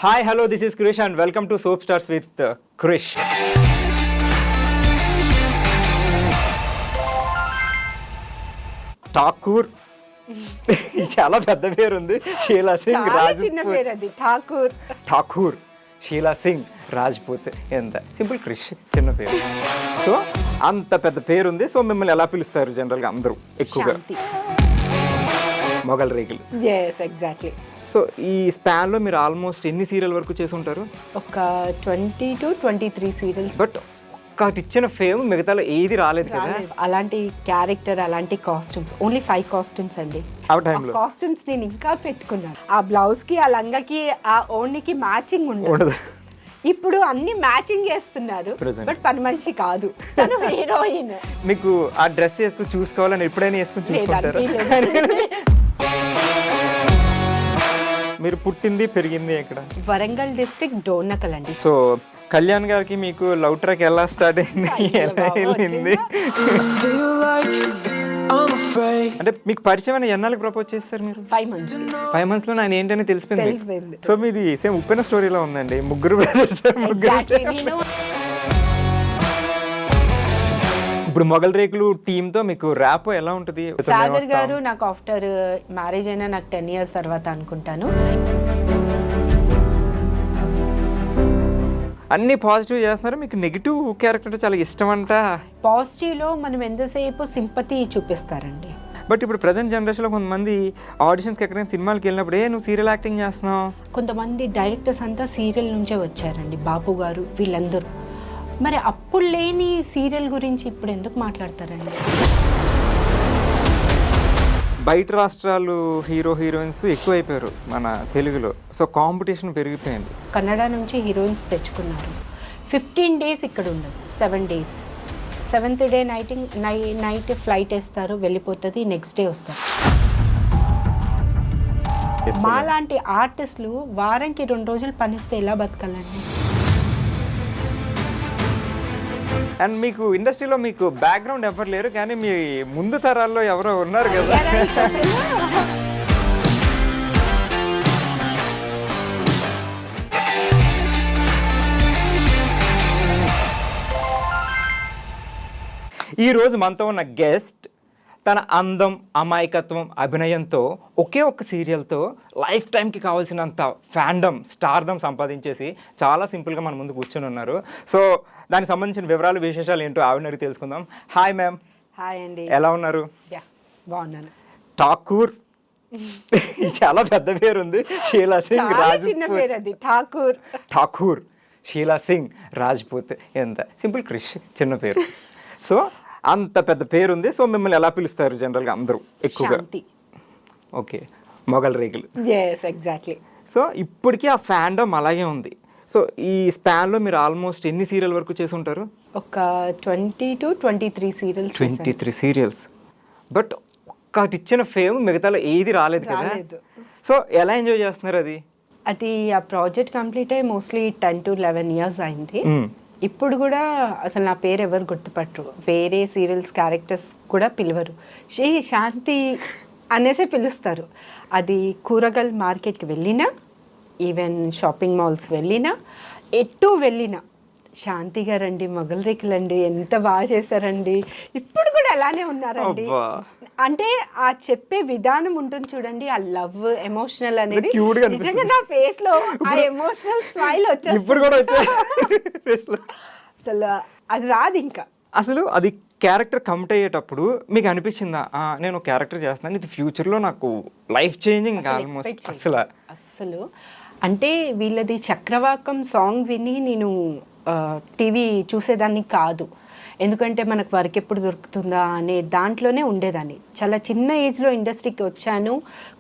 Hi, hello, this is Krish and welcome to Soap Stars with Krish. Thakur చాలా పెద్ద పేరు ఉంది. షీలా సింగ్ ఠాకూర్ ఠాకూర్ షీలా సింగ్ రాజ్పూత్. ఎంత సింపుల్ క్రిష్ చిన్న పేరు. సో అంత పెద్ద పేరు ఉంది. సో మిమ్మల్ని ఎలా పిలుస్తారు జనరల్గా అందరూ ఎక్కువగా? మొగల్ రేకులు. ఎగ్జాక్ట్లీ. సో ఈ స్పాన్లో మీరు ఆల్మోస్ట్ ఎన్ని సీరియల్ వరకు చేసి ఉంటారు? ఒక 20 to 23 సీరియల్స్. బట్ ఒక్కటి ఇచ్చిన ఫేమ్ మిగతాలో ఏది రాలేదు కదా. అలాంటి క్యారెక్టర్, అలాంటి కాస్ట్యూమ్స్, ఓన్లీ 5 కాస్ట్యూమ్స్ అండి. ఆ టైంలో కాస్ట్యూమ్స్ నేను ఇంకా పెట్టుకున్నాను. ఆ బ్లౌజ్ కి, ఆ లంగాకి, ఆ ఓణికి మ్యాచింగ్ ఉండదు. ఇప్పుడు అన్ని మ్యాచింగ్ చేస్తున్నారు. బట్ పని మనిషి కాదు, తను హీరోయిన్. మీకు ఆ డ్రెస్ వేసుకుని చూసుకోవాలని ఎప్పుడైనా వేసుకుని చూసుకుంటారా? మీరు పుట్టింది పెరిగింది ఎక్కడ? వరంగల్ డిస్ట్రిక్ట్ డోర్నకల్ అండి. సో కళ్యాణ్ గారికి మీకు లవ్ ట్రాక్ ఎలా స్టార్ట్ అయింది, ఎలా వెళ్ళింది? అంటే మీకు పరిచయం ఎన్నాళ్ళకి ప్రపోజ్ చేస్తారు మీరు? 5 months. 5 months లో ఆయన ఏంటని తెలిసిపోయింది. సో మీది సేమ్ ఉప్పెన స్టోరీలో ఉందండి. ముగ్గురు ఇప్పుడు మొగల్ రేకులు టీమ్ తో మీకు ర్యాప్ ఎలా ఉంటుంది? సాగర్ గారు నాకు ఆఫ్టర్ మ్యారేజ్ అయినా నాకు 10 years తర్వాత అనుకుంటాను. అన్ని పాజిటివ్ చేస్తున్నారు, మీకు నెగిటివ్ క్యారెక్టర్ చాలా ఇష్టం అంట. పాజిటివ్ లో మనం ఎంతసేపు సింపతి చూపిస్తారండి. బట్ ఇప్పుడు ప్రజెంట్ జనరేషన్లో కొంతమంది ఆడిషన్స్కి ఎక్కడైనా సినిమాలకి వెళ్ళినప్పుడు నువ్వు సీరియల్ యాక్టింగ్ చేస్తున్నావు. కొంతమంది డైరెక్టర్స్ అంతా సీరియల్ నుంచే వచ్చారండి, బాపు గారు వీళ్ళందరూ. మరి అప్పుడు లేని సీరియల్ గురించి ఇప్పుడు ఎందుకు మాట్లాడతారండి? బయట రాష్ట్రాలు హీరో హీరోయిన్స్ ఎక్కువైపోయారు మన తెలుగులో. సో కాంపిటీషన్ పెరిగిపోయింది. కన్నడ నుంచి హీరోయిన్స్ తెచ్చుకున్నారు. 15 days ఇక్కడ ఉండదు, 7 days. 7th day night flight వేస్తారు, వెళ్ళిపోతుంది, నెక్స్ట్ డే వస్తారు. మాలాంటి ఆర్టిస్టులు వారానికి 2 రోజులు పనిస్తే ఎలా బతకాలండి? అండ్ మీకు ఇండస్ట్రీలో మీకు బ్యాక్గ్రౌండ్ ఎవరు లేరు, కానీ మీ ముందు తరాల్లో ఎవరో ఉన్నారు కదా. ఈరోజు మనతో ఉన్న గెస్ట్ తన అందం, అమాయకత్వం, అభినయంతో ఒకే ఒక్క సీరియల్తో లైఫ్ టైంకి కావాల్సినంత ఫ్యాండమ్, స్టార్డమ్ సంపాదించేసి చాలా సింపుల్గా మన ముందు కూర్చొని ఉన్నారు. సో దానికి సంబంధించిన వివరాలు, విశేషాలు ఏంటో ఆవిడని తెలుసుకుందాం. Hi ma'am. హాయ్ అండి. ఎలా ఉన్నారు? బాగున్నాను. ఠాకూర్ చాలా పెద్ద పేరు ఉంది. షీలా సింగ్ రాజ్పూత్. ఠాకూర్ షీలా సింగ్ రాజ్పూత్. ఎంత సింపుల్ క్రిష్ చిన్న పేరు. సో అంత పెద్ద పేరు ఉంది. సో మిమ్మల్ని ఎలా పిలుస్తారు జనరల్గా అందరూ ఎక్కువగా? ఓకే, మొగల్ రేకులు. ఎగ్జాక్ట్లీ. సో ఇప్పటికీ ఆ ఫ్యాండమ్ అలాగే ఉంది. సో ఈ స్పాన్లో మీరు ఆల్మోస్ట్ ఎన్ని సీరియల్ వరకు చేసి ఉంటారు? ఒక 20 to 23 సీరియల్స్. 23 సీరియల్స్. బట్ ఒక్కటి ఇచ్చిన ఫేమ్ మిగతాలో ఏది రాలేదు కదా. సో ఎలా ఎంజాయ్ చేస్తున్నారు అది? అది ఆ ప్రాజెక్ట్ కంప్లీట్ అయ్యి మోస్ట్లీ 10 to 11 years అయింది. ఇప్పుడు కూడా అసలు నా పేరు ఎవరు గుర్తుపట్టరు. వేరే సీరియల్స్ క్యారెక్టర్స్ కూడా పిలవరు. శాంతి అనేసే పిలుస్తారు. అది కూరగాయల మార్కెట్కి వెళ్ళినా, ఈవెన్ షాపింగ్ మాల్స్ వెళ్ళినా, ఎటు వెళ్ళినా శాంతి గారండి, మొగల్ రేకులండి, ఎంత బాగా చేశారండి. ఇప్పుడు కూడా అలానే ఉన్నారండి. అంటే ఆ చెప్పే విధానం ఉంటుంది చూడండి, ఆ లవ్, ఎమోషనల్ అనేది నిజంగా నా ఫేస్ లో ఆ ఎమోషనల్ స్మైల్ వచ్చేస్తుంది. అసలు అది రాదు ఇంకా. అసలు అది క్యారెక్టర్ కమిట్ అయ్యేటప్పుడు మీకు అనిపించిందా నేను క్యారెక్టర్ చేస్తున్నాను, ఇది ఫ్యూచర్లో నాకు లైఫ్ చేంజింగ్ ఆల్మోస్ట్? అసలు అంటే వీళ్ళది చక్రవాకం సాంగ్ విని నేను టీవీ చూసేదాన్ని కాదు. ఎందుకంటే మనకు వర్క్ ఎప్పుడు దొరుకుతుందా అనే దాంట్లోనే ఉండేదాన్ని. చాలా చిన్న ఏజ్లో ఇండస్ట్రీకి వచ్చాను,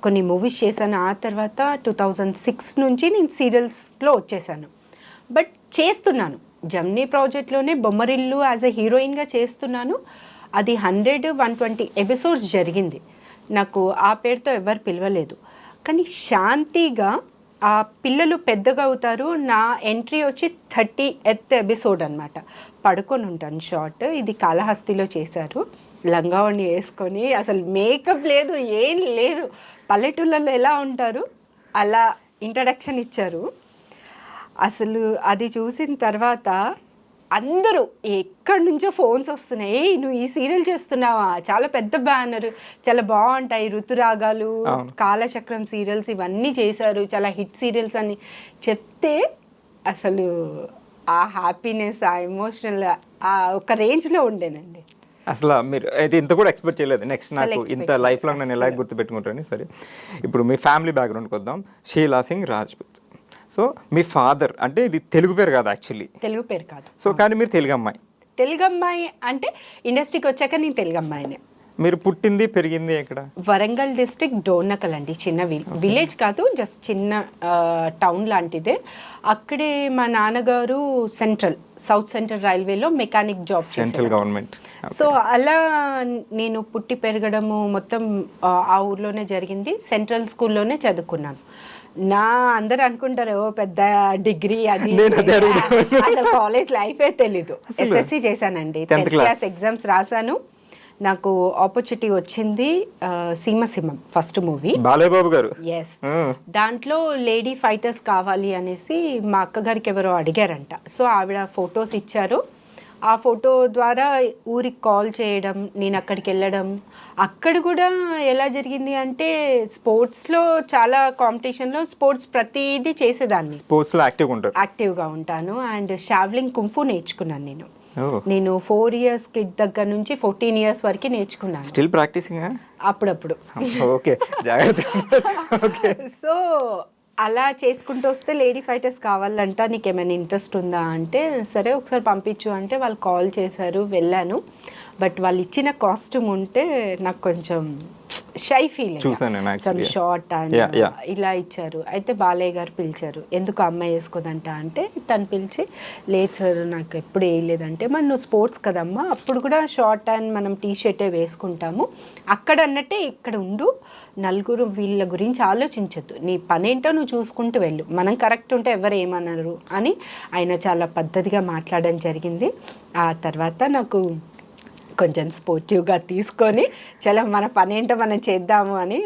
కొన్ని మూవీస్ చేశాను. ఆ తర్వాత 2006 నుంచి నేను సీరియల్స్లో వచ్చేసాను. బట్ చేస్తున్నాను, జమ్నీ ప్రాజెక్ట్లోనే బొమ్మరిల్లు యాజ్ ఎ హీరోయిన్గా చేస్తున్నాను. అది 100-120 ఎపిసోడ్స్ జరిగింది. నాకు ఆ పేరుతో ఎవరు పిలవలేదు. కానీ శాంతిగా ఆ పిల్లలు పెద్దగా అవుతారు. నా ఎంట్రీ వచ్చి 30th ఎపిసోడ్ అనమాట. పడుకొని ఉంటాను షార్ట్. ఇది కాళహస్తిలో చేశారు. లంగావణి వేసుకొని, అసలు మేకప్ లేదు, ఏం లేదు. పల్లెటూళ్ళలో ఎలా ఉంటారు అలా ఇంట్రడక్షన్ ఇచ్చారు. అసలు అది చూసిన తర్వాత అందరూ ఎక్కడి నుంచో ఫోన్స్ వస్తున్నాయి, "ఏయ్ నువ్వు ఈ సీరియల్ చేస్తున్నావా, చాలా పెద్ద బ్యానర్, చాలా బాగుంటాయి, ఋతురాగాలు, కాలచక్రం సీరియల్స్ ఇవన్నీ చేశారు, చాలా హిట్ సీరియల్స్" అని చెప్తే అసలు ఆ హ్యాపీనెస్, ఆ ఎమోషనల్ ఆ ఒక రేంజ్లో ఉండేనండి. అసలు మీరు అయితే ఇంత కూడా ఎక్స్పెక్ట్ చేయలేదు. నెక్స్ట్ అస్సలు నాకు expect ఇంత లైఫ్ లాంగ్ నేను ఎలా అస్సలు. గుర్తుపెట్టుకుంటానని. సరే, ఇప్పుడు మీ ఫ్యామిలీ బ్యాక్గ్రౌండ్కి వద్దాం. షీలా సింగ్ రాజ్పుత్. సో మీ ఫాదర్ అంటే ఇది తెలుగు పేరు కాదు యాక్చువల్లీ. తెలుగు పేరు కాదు. సో కానీ మీరు తెలుగు అమ్మాయి. తెలుగు అమ్మాయి అంటే ఇండస్ట్రీకి వచ్చాక నేను తెలుగు అమ్మాయినే. మీరు పుట్టింది పెరిగింది ఎక్కడ? వరంగల్ డిస్ట్రిక్ట్ డోర్నకల్ అండి, చిన్న విలేజ్ కాదు, జస్ట్ చిన్న టౌన్ లాంటిదే. అక్కడే మా నాన్నగారు సౌత్ సెంట్రల్ రైల్వేలో mechanic job central government. So అలా నేను పుట్టి పెరగడము మొత్తం ఆ ఊర్లోనే జరిగింది. సెంట్రల్ స్కూల్లోనే చదువుకున్నాను. అందరు అనుకుంటారు ఓ పెద్ద డిగ్రీ అది, అసలు కాలేజ్ లైఫే తెలీదు. ఎస్ఎస్సి చేశానండి, 10th క్లాస్ ఎగ్జామ్స్ రాశాను. నాకు ఆపర్చునిటీ వచ్చింది సీమసింహం ఫస్ట్ మూవీ, బాలయ్యబాబు గారు. ఎస్, దాంట్లో లేడీ ఫైటర్స్ కావాలి అనేసి మా అక్కగారికి ఎవరో అడిగారంట. సో ఆవిడ ఫొటోస్ ఇచ్చారు. ఆ ఫోటో ద్వారా ఊరికి కాల్ చేయడం, నేను అక్కడికి వెళ్ళడం. అక్కడ కూడా ఎలా జరిగింది అంటే స్పోర్ట్స్లో చాలా కాంపిటీషన్లో స్పోర్ట్స్ ప్రతిదీ చేసేదాన్ని, స్పోర్ట్స్లో యాక్టివ్గా ఉంటాను. అండ్ షావ్లింగ్ కుంఫు నేర్చుకున్నాను నేను 4 years కిడ్ దగ్గర నుంచి 14 years వరకు నేర్చుకున్నాను. స్టిల్ ప్రాక్టీసింగ్ అప్పుడప్పుడు. ఓకే, జాగ్రత్త. సో అలా చేసుకుంటూ వస్తే లేడీ ఫైటర్స్ కావాలంట, నీకు ఏమైనా ఇంట్రెస్ట్ ఉందా అంటే, సరే ఒకసారి పంపించు అంటే వాళ్ళు కాల్ చేశారు, వెళ్ళాను. బట్ వాళ్ళు ఇచ్చిన కాస్ట్యూమ్ ఉంటే నాకు కొంచెం shy feeling, some short and ఇలా ఇచ్చారు. అయితే బాలయ్య గారు పిలిచారు, ఎందుకు అమ్మాయి వేసుకోదంట అంటే, తను పిలిచి, లేదు సార్ నాకు ఎప్పుడు వేయలేదంటే, మరి నువ్వు స్పోర్ట్స్ కదమ్మా, అప్పుడు కూడా షార్ట్ అండ్ మనం టీ షర్టే వేసుకుంటాము, అక్కడ అన్నట్టే ఇక్కడ ఉండు, నలుగురు వీళ్ళ గురించి ఆలోచించద్దు, నీ పనేంటో నువ్వు చూసుకుంటూ వెళ్ళు, మనం కరెక్ట్ ఉంటే ఎవరు ఏమన్నారు అని ఆయన చాలా పద్ధతిగా మాట్లాడడం జరిగింది. ఆ తర్వాత నాకు కొంచెం స్పోర్టివ్గా తీసుకొని చాలా మన పనేంటో మనం చేద్దాము అని,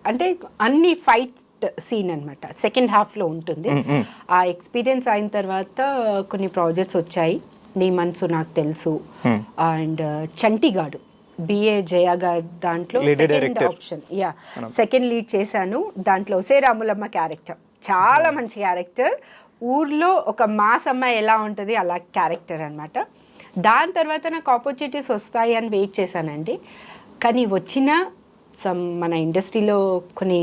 అంటే అన్ని ఫైట్ సీన్ అనమాట సెకండ్ హాఫ్లో ఉంటుంది. ఆ ఎక్స్పీరియన్స్ అయిన తర్వాత కొన్ని ప్రాజెక్ట్స్ వచ్చాయి. నీ మనసు నాకు తెలుసు అండ్ చంటిగాడు, బిఏ జయ గారు దాంట్లో సెకండ్ ఆప్షన్, సెకండ్ లీడ్ చేశాను. దాంట్లో సేరాములమ్మ క్యారెక్టర్ చాలా మంచి క్యారెక్టర్, ఊర్లో ఒక మాస్ అమ్మాయి ఎలా ఉంటుంది అలా క్యారెక్టర్ అనమాట. దాని తర్వాత నాకు ఆపర్చునిటీస్ వస్తాయి అని వెయిట్ చేశానండి. కానీ వచ్చిన మన ఇండస్ట్రీలో కొన్ని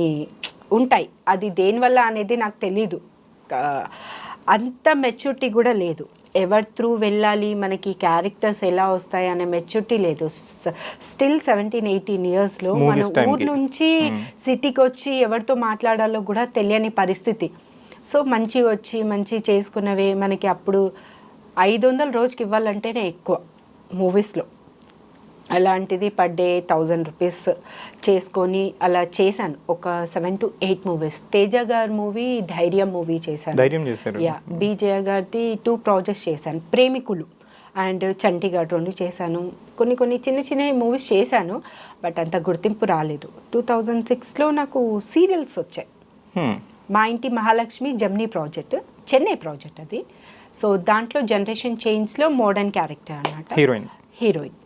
ఉంటాయి, అది దేనివల్ల అనేది నాకు తెలీదు, అంత మెచ్యూరిటీ కూడా లేదు, ఎవరి త్రూ వెళ్ళాలి, మనకి క్యారెక్టర్స్ ఎలా వస్తాయి అనే మెచ్యూరిటీ లేదు. స్టిల్ 17-18 yearsలో మన ఊరు నుంచి సిటీకి వచ్చి ఎవరితో మాట్లాడాలో కూడా తెలియని పరిస్థితి. సో మంచి వచ్చి మంచి చేసుకున్నవే మనకి అప్పుడు 500 రోజుకి ఇవ్వాలంటేనే ఎక్కువ మూవీస్లో, అలాంటిది పర్ డే 1000 rupees చేసుకొని అలా చేశాను. ఒక 7 to 8 movies. తేజ గారి మూవీ ధైర్యం మూవీ చేశాను, బి జయ గారిది 2 projects చేశాను, ప్రేమికులు అండ్ చంటిగాడు 2 చేశాను. కొన్ని చిన్న మూవీస్ చేశాను, బట్ అంత గుర్తింపు రాలేదు. 2006లో నాకు సీరియల్స్ వచ్చాయి. మా ఇంటి Mahalakshmi Gemini project, Chennai project అది. సో దాంట్లో జనరేషన్ చేంజ్లో మోడర్న్ క్యారెక్టర్ అన్నమాట, హీరోయిన్.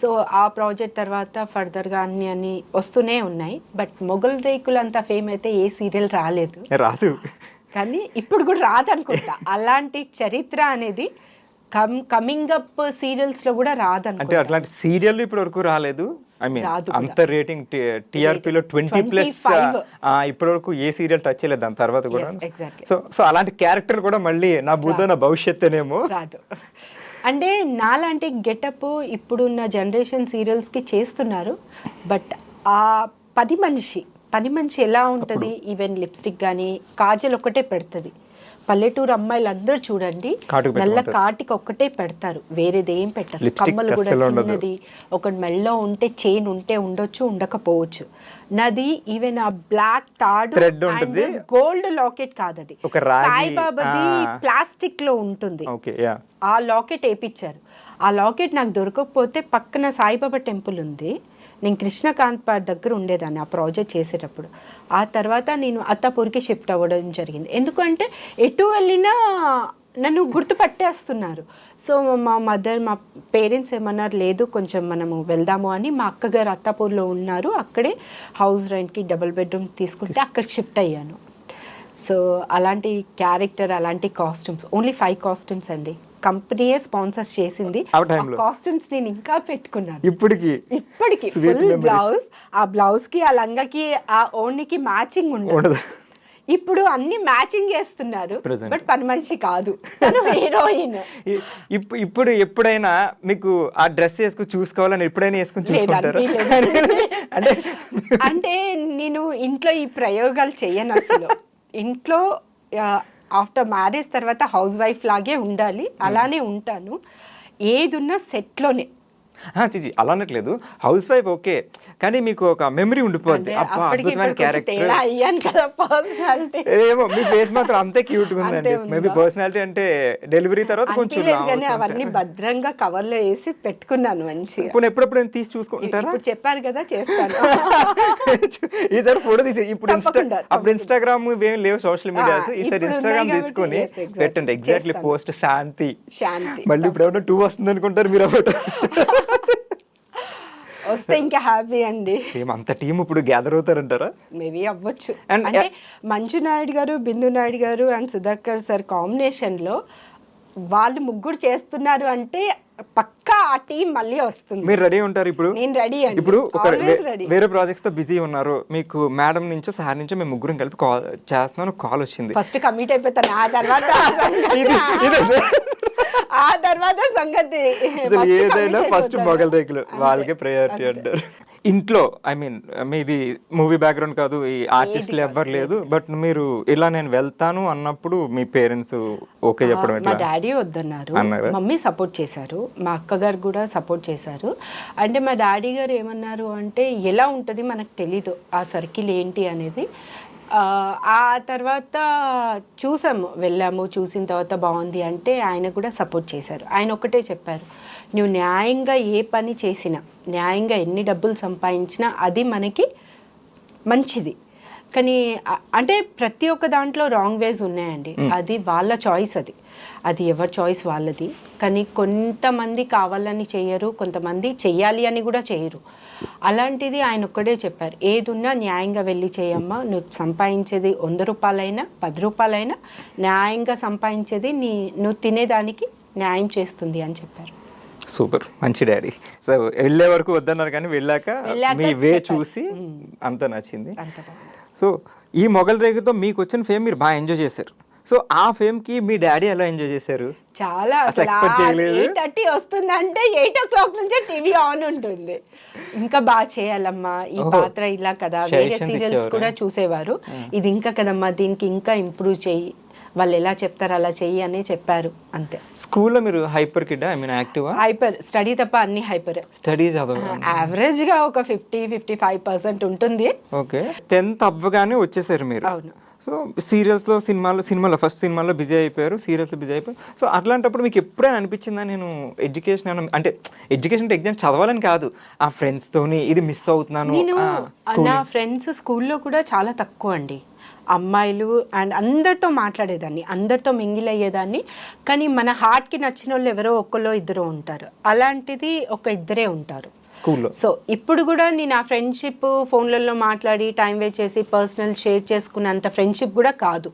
సో ఆ ప్రాజెక్ట్ తర్వాత ఫర్దర్గా అన్ని వస్తూనే ఉన్నాయి. బట్ మొగల్ రేకులు అంత ఫేమ్ అయితే ఏ సీరియల్ రాదు, కానీ ఇప్పుడు కూడా రాదనుకుంటా. అలాంటి చరిత్ర అనేది కమింగ్ అప్ సీరియల్స్లో కూడా రాదనుకుంటా. అట్లాంటి సీరియల్ ఇప్పటి వరకు రాలేదు. ఐ మీన్ అంత రేటింగ్ టీఆర్పీలో 20+ ఇప్పటి వరకు ఏ సీరియల్ టచ్ చేయలేదు దాని తర్వాత కూడా. సో అలాంటి క్యారెక్టర్ కూడా మళ్ళీ నా బుద్ధ నా భవిష్యత్తేనేమో రాదు. అంటే నాలాంటి గెటప్ ఇప్పుడున్న జనరేషన్ సీరియల్స్కి చేస్తున్నారు, బట్ ఆ పని మనిషి ఎలా ఉంటుంది, ఈవెన్ లిప్స్టిక్ కానీ కాజల్ ఒక్కటే పెడుతుంది. పల్లెటూరు అమ్మాయిలు అందరూ చూడండి, నల్ల కాటికి ఒక్కటే పెడతారు, వేరేది ఏం పెట్టరు. కమ్మలు కూడా చిన్నది, ఒకటి మెళ్ళో ఉంటే చైన్ ఉంటే ఉండొచ్చు, ఉండకపోవచ్చు. నాది ఈవెన్ ఆ బ్లాక్ తాడు గోల్డ్ లాకెట్ కాదు, అది సాయిబాబాది ప్లాస్టిక్ లో ఉంటుంది. ఆ లాకెట్ వేయించారు. ఆ లాకెట్ నాకు దొరకకపోతే పక్కన సాయిబాబా టెంపుల్ ఉంది, నేను కృష్ణకాంత్ పాట్ దగ్గర ఉండేదాన్ని ఆ ప్రాజెక్ట్ చేసేటప్పుడు. ఆ తర్వాత నేను అత్తాపూర్కి షిఫ్ట్ అవ్వడం జరిగింది. ఎందుకంటే ఎటు వెళ్ళినా నన్ను గుర్తుపట్టేస్తున్నారు. సో మా పేరెంట్స్ ఏమన్నారు, లేదు కొంచెం మనము వెళ్దాము అని. మా అక్కగారు అత్తాపూర్లో ఉన్నారు, అక్కడే హౌస్ రెంట్కి డబుల్ బెడ్రూమ్ తీసుకుంటే అక్కడ షిఫ్ట్ అయ్యాను. సో అలాంటి క్యారెక్టర్, అలాంటి కాస్ట్యూమ్స్, ఓన్లీ 5 కాస్ట్యూమ్స్ అండి, కంపెనీయే స్పాన్సర్స్ చేసింది. కాస్ట్యూమ్స్ నేను ఇంకా పెట్టుకున్నాను ఇప్పటికి ఫుల్ బ్లౌజ్, ఆ బ్లౌజ్ కి ఆ లంగాకి ఆ ఓణికి మ్యాచింగ్ ఉండదు. ఇప్పుడు అన్ని మ్యాచింగ్ చేస్తున్నారు, బట్ పని మనిషి కాదు, తను హీరోయిన్. ఇప్పుడు ఎప్పుడైనా మీకు ఆ డ్రెస్ వేసుకుని చూసుకోవాలని ఎప్పుడైనా వేసుకుని చూసుకుంటారా? అంటే నేను ఇంట్లో ఈ ప్రయోగాలు చెయ్యను అసలు. ఇంట్లో ఆఫ్టర్ మ్యారేజ్ తర్వాత హౌస్ వైఫ్ లాగే ఉండాలి, అలానే ఉంటాను. ఏది ఉన్నా సెట్లోనే. చిచి అలా అనట్లేదు, హౌస్ వైఫ్ ఓకే, కానీ మీకు ఒక మెమరీ ఉండిపోద్ది. ఏమో మీ ఫేస్ మాత్రం అంతే క్యూట్ గా ఉందండి. మేబీ పర్సనాలిటీ అంటే డెలివరీ తర్వాత కొంచెం అవన్నీ భద్రంగా కవర్ లో వేసి పెట్టుకున్నాను మంచిగా. ఇప్పుడు ఎప్పుడెప్పుడు తీసి చూసుకుంటారా? చెప్పారు కదా, చేస్తాను. ఈసారి ఫోటో తీసి అప్పుడు ఇన్స్టాగ్రామ్ ఏం లేవు సోషల్ మీడియాస్, ఈసారి ఇన్స్టాగ్రామ్ తీసుకొని పెట్టండి. ఎగ్జాక్ట్లీ పోస్ట్ శాంతి. మళ్ళీ ఇప్పుడు ఏమన్నా 2 వస్తుంది అనుకుంటారు మీరు. వస్తే ఇంకా హ్యాపీ అండి. అంత టీం ఇప్పుడు గ్యాదర్ అవుతారంటారా? మేబీ అవ్వచ్చు. అంటే మంజు నాయుడు గారు, బిందు నాయుడు గారు అండ్ సుధాకర్ సార్ కాంబినేషన్ లో వాళ్ళు ముగ్గురు చేస్తున్నారు అంటే పక్కా ఆ టీం మళ్ళీ వస్తుంది. మీరు రెడీ ఉంటారు ఇప్పుడు? నేను రెడీ అండి. ఇప్పుడు వేరే ప్రాజెక్ట్స్ తో బిజీ ఉన్నారు, మీకు మేడం నుంచో సార్ నుంచో మేము ముగ్గురం కలిపి కాల్ చేస్తున్నాను, కాల్ వచ్చింది. ఫస్ట్ కమిట్ అయిపోతాను, ఆ తర్వాత సంగతి ఏదైనా ఫస్ట్ మొగల్ రేకులు వాళ్ళకే ప్రయారిటీ అంటారు. ఇంట్లో ఐ మీన్ మీది మూవీ బ్యాక్గ్రౌండ్ కాదు, ఈ ఆర్టిస్టులు ఎవ్వరు లేదు, బట్ మీరు ఇలా నేను వెళ్తాను అన్నప్పుడు మీ పేరెంట్స్ ఓకే చెప్పడం? మా డాడీ వద్దన్నారు, మమ్మీ సపోర్ట్ చేశారు, మా అక్కగారు కూడా సపోర్ట్ చేశారు. అంటే మా డాడీ గారు ఏమన్నారు అంటే, ఎలా ఉంటుంది మనకు తెలీదు ఆ సర్కిల్ ఏంటి అనేది. ఆ తర్వాత వెళ్ళాము, చూసిన తర్వాత బాగుంది అంటే ఆయన కూడా సపోర్ట్ చేశారు. ఆయన ఒకటే చెప్పారు, నువ్వు న్యాయంగా ఏ పని చేసినా, న్యాయంగా ఎన్ని డబ్బులు సంపాదించినా అది మనకి మంచిది. కానీ అంటే ప్రతి ఒక్క దాంట్లో రాంగ్ వేస్ ఉన్నాయండి, అది వాళ్ళ చాయిస్, అది ఎవరి చాయిస్ వాళ్ళది. కానీ కొంతమంది కావాలని చేయరు, కొంతమంది చెయ్యాలి అని కూడా చేయరు. అలాంటిది ఆయన ఒక్కడే చెప్పారు, ఏదున్నా న్యాయంగా వెళ్ళి చేయమ్మా, నువ్వు సంపాదించేది 100 రూపాయలైనా 10 రూపాయలైనా న్యాయంగా సంపాదించేది నువ్వు తినేదానికి న్యాయం చేస్తుంది అని చెప్పారు. సూపర్, మంచి డాడీ. సో వెళ్ళే వరకు వద్దన్నారు, కానీ వెళ్ళాక మీ వే చూసి అంత నచ్చింది. సో ఈ మొగల్ రేగుతో మీకు వచ్చిన ఫేమ్ మీరు బాగా ఎంజాయ్ చేశారు. సో ఆ ఫేమ్ కి మీ డాడీ ఎలా ఎంజాయ్ చేశారు? చాలా. 8:30 వస్తుందంటే 8 o'clock నుంచే టీవీ ఆన్ ఉంటుంది. ఇంకా బాగా చేయాలమ్మా, ఈ పాత్ర ఇలా కదా, వేరే సీరియల్స్ కూడా చూసేవారు, ఇది ఇంకా కదమ్మా, దీనికి ఇంకా ఇంప్రూవ్ చేయి, వాళ్ళు ఎలా చెప్తారు అలా చెయ్యి అని చెప్పారు, అంతే. స్కూల్లో మీరు hyper kid? I mean active? Hyper, study తప్ప అన్ని హైపర్. స్టడీ చదువు యావరేజ్ గా ఒక 50-55% ఉంటుంది. ఓకే, 10th అవ్వగానే వచ్చేసారు మీరు. అవును. సో సీరియల్స్లో, సినిమాలో ఫస్ట్ సినిమాలో బిజీ అయిపోయారు, సీరియల్స్లో బిజీ అయిపోయారు. సో అట్లాంటప్పుడు మీకు ఎప్పుడైనా అనిపించిందా, నేను ఎడ్యుకేషన్ అంటే ఎగ్జామ్ చదవాలని కాదు, ఆ ఫ్రెండ్స్తోని ఇది మిస్ అవుతున్నాను? నా ఫ్రెండ్స్ స్కూల్లో కూడా చాలా తక్కువ అండి, అమ్మాయిలు అండ్ అందరితో మాట్లాడేదాన్ని, అందరితో మింగిల్ అయ్యేదాన్ని. కానీ మన హార్ట్కి నచ్చిన వాళ్ళు ఎవరో ఒక్కళ్ళో ఇద్దరు ఉంటారు, అలాంటిది ఒక ఇద్దరే ఉంటారు స్కూల్లో. సో ఇప్పుడు కూడా నేను ఆ ఫ్రెండ్షిప్ ఫోన్లలో మాట్లాడి టైం వేస్ట్ చేసి పర్సనల్ షేర్ చేసుకున్నంత ఫ్రెండ్షిప్ కూడా కాదు.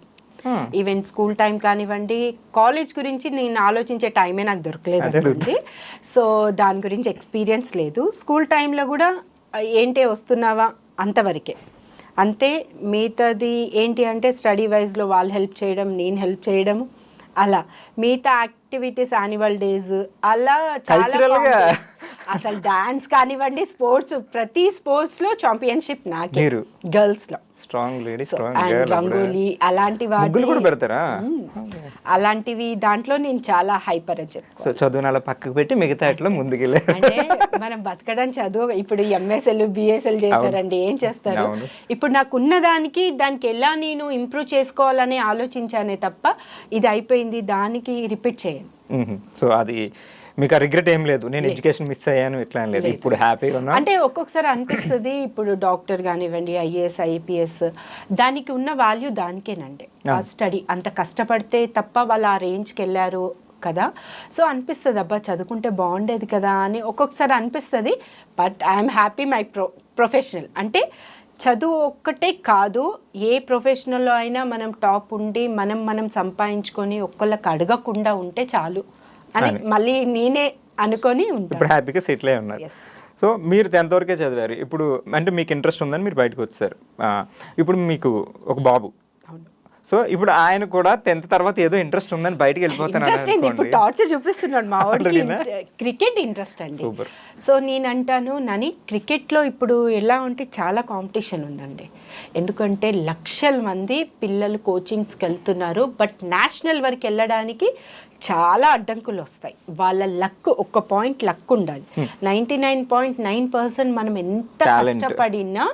ఈవెన్ స్కూల్ టైం కానివ్వండి, కాలేజ్ గురించి నేను ఆలోచించే టైమే నాకు దొరకలేదు అనుకోండి. సో దాని గురించి ఎక్స్పీరియన్స్ లేదు. స్కూల్ టైంలో కూడా ఏంటి వస్తున్నావా అంతవరకే, అంతే. మిగతాది ఏంటి అంటే స్టడీ వైజ్లో వాళ్ళు హెల్ప్ చేయడం, నేను హెల్ప్ చేయడం, అలా మిగతా యాక్టివిటీస్, యాన్యువల్ డేస్ అలా చాలా. అసలు డాన్స్ కానివ్వండి, స్పోర్ట్స్, ప్రతి స్పోర్ట్స్ లో ఛాంపియన్షిప్ నాకే, గర్ల్స్ లో. స్ట్రాంగ్ లేడీ, రంగోలీ అలాంటి వాటి కూడా పెడతారా? అలాంటివి దాంట్లో నేను చాలా హైపర్ అని చెప్తాను. సో చదువుని అలా పక్కకు పెట్టి మిగతా ఎట్లా ముందుకెళ్ళే, అంటే మనం బతకడం చదువు. ఇప్పుడు ఎంఎస్ఎల్ బిఎస్ఎల్ చేశారండి, ఏం చేస్తారు? ఇప్పుడు నాకున్న దానికి ఎలా నేను ఇంప్రూవ్ చేసుకోవాలని ఆలోచించానే తప్ప ఇది అయిపోయింది దానికి రిపీట్ చేయను. సో అది మీకు ఆ రిగ్రెట్ ఏం లేదు, నేను ఎడ్యుకేషన్ మిస్ అయ్యాను ఇట్లా ఏం లేదు, ఇప్పుడు హ్యాపీగా ఉన్నా? అంటే ఒక్కొక్కసారి అనిపిస్తుంది ఇప్పుడు డాక్టర్ కానివ్వండి, ఐఏఎస్ ఐపీఎస్, దానికి ఉన్న వాల్యూ దానికేనండి. ఆ స్టడీ అంత కష్టపడితే తప్ప వాళ్ళు ఆ రేంజ్కి వెళ్ళారు కదా. సో అనిపిస్తుంది అబ్బా చదువుకుంటే బాగుండేది కదా అని ఒక్కొక్కసారి అనిపిస్తుంది. But I'm happy my professional. అంటే చదువు ఒక్కటే కాదు, ఏ ప్రొఫెషనల్లో అయినా మనం టాప్ ఉండి మనం సంపాదించుకొని ఒక్కళ్ళకి అడగకుండా ఉంటే చాలు అని మళ్ళీ నేనే అనుకొని ఉంటాను. ఇప్పుడు హ్యాపీగా సెటిల్ అయి ఉన్నారు. సో మీరు 10th వరకే చదివారు, ఇప్పుడు అంటే మీకు ఇంట్రెస్ట్ ఉందని మీరు బయటకు వచ్చారు. ఇప్పుడు మీకు ఒక బాబు, సో ఇప్పుడు ఆయన కూడా 10th తర్వాత ఏదో ఇంట్రెస్ట్ ఉందని బయటకు వెళ్ళిపోతాను. ఇప్పుడు టార్చర్ చూపిస్తున్నాడు మా వాడికి. క్రికెట్ ఇంట్రెస్ట్ అండి. సో నేను అంటాను నాని, క్రికెట్లో ఇప్పుడు ఎలా ఉంటే చాలా కాంపిటీషన్ ఉందండి. ఎందుకంటే లక్షల మంది పిల్లలు కోచింగ్స్కి వెళ్తున్నారు. బట్ నేషనల్ వరకు వెళ్ళడానికి చాలా అడ్డంకులు వస్తాయి. వాళ్ళ లక్, ఒక్క పాయింట్ లక్ ఉండాలి. 99.9% మనం ఎంత కష్టపడినా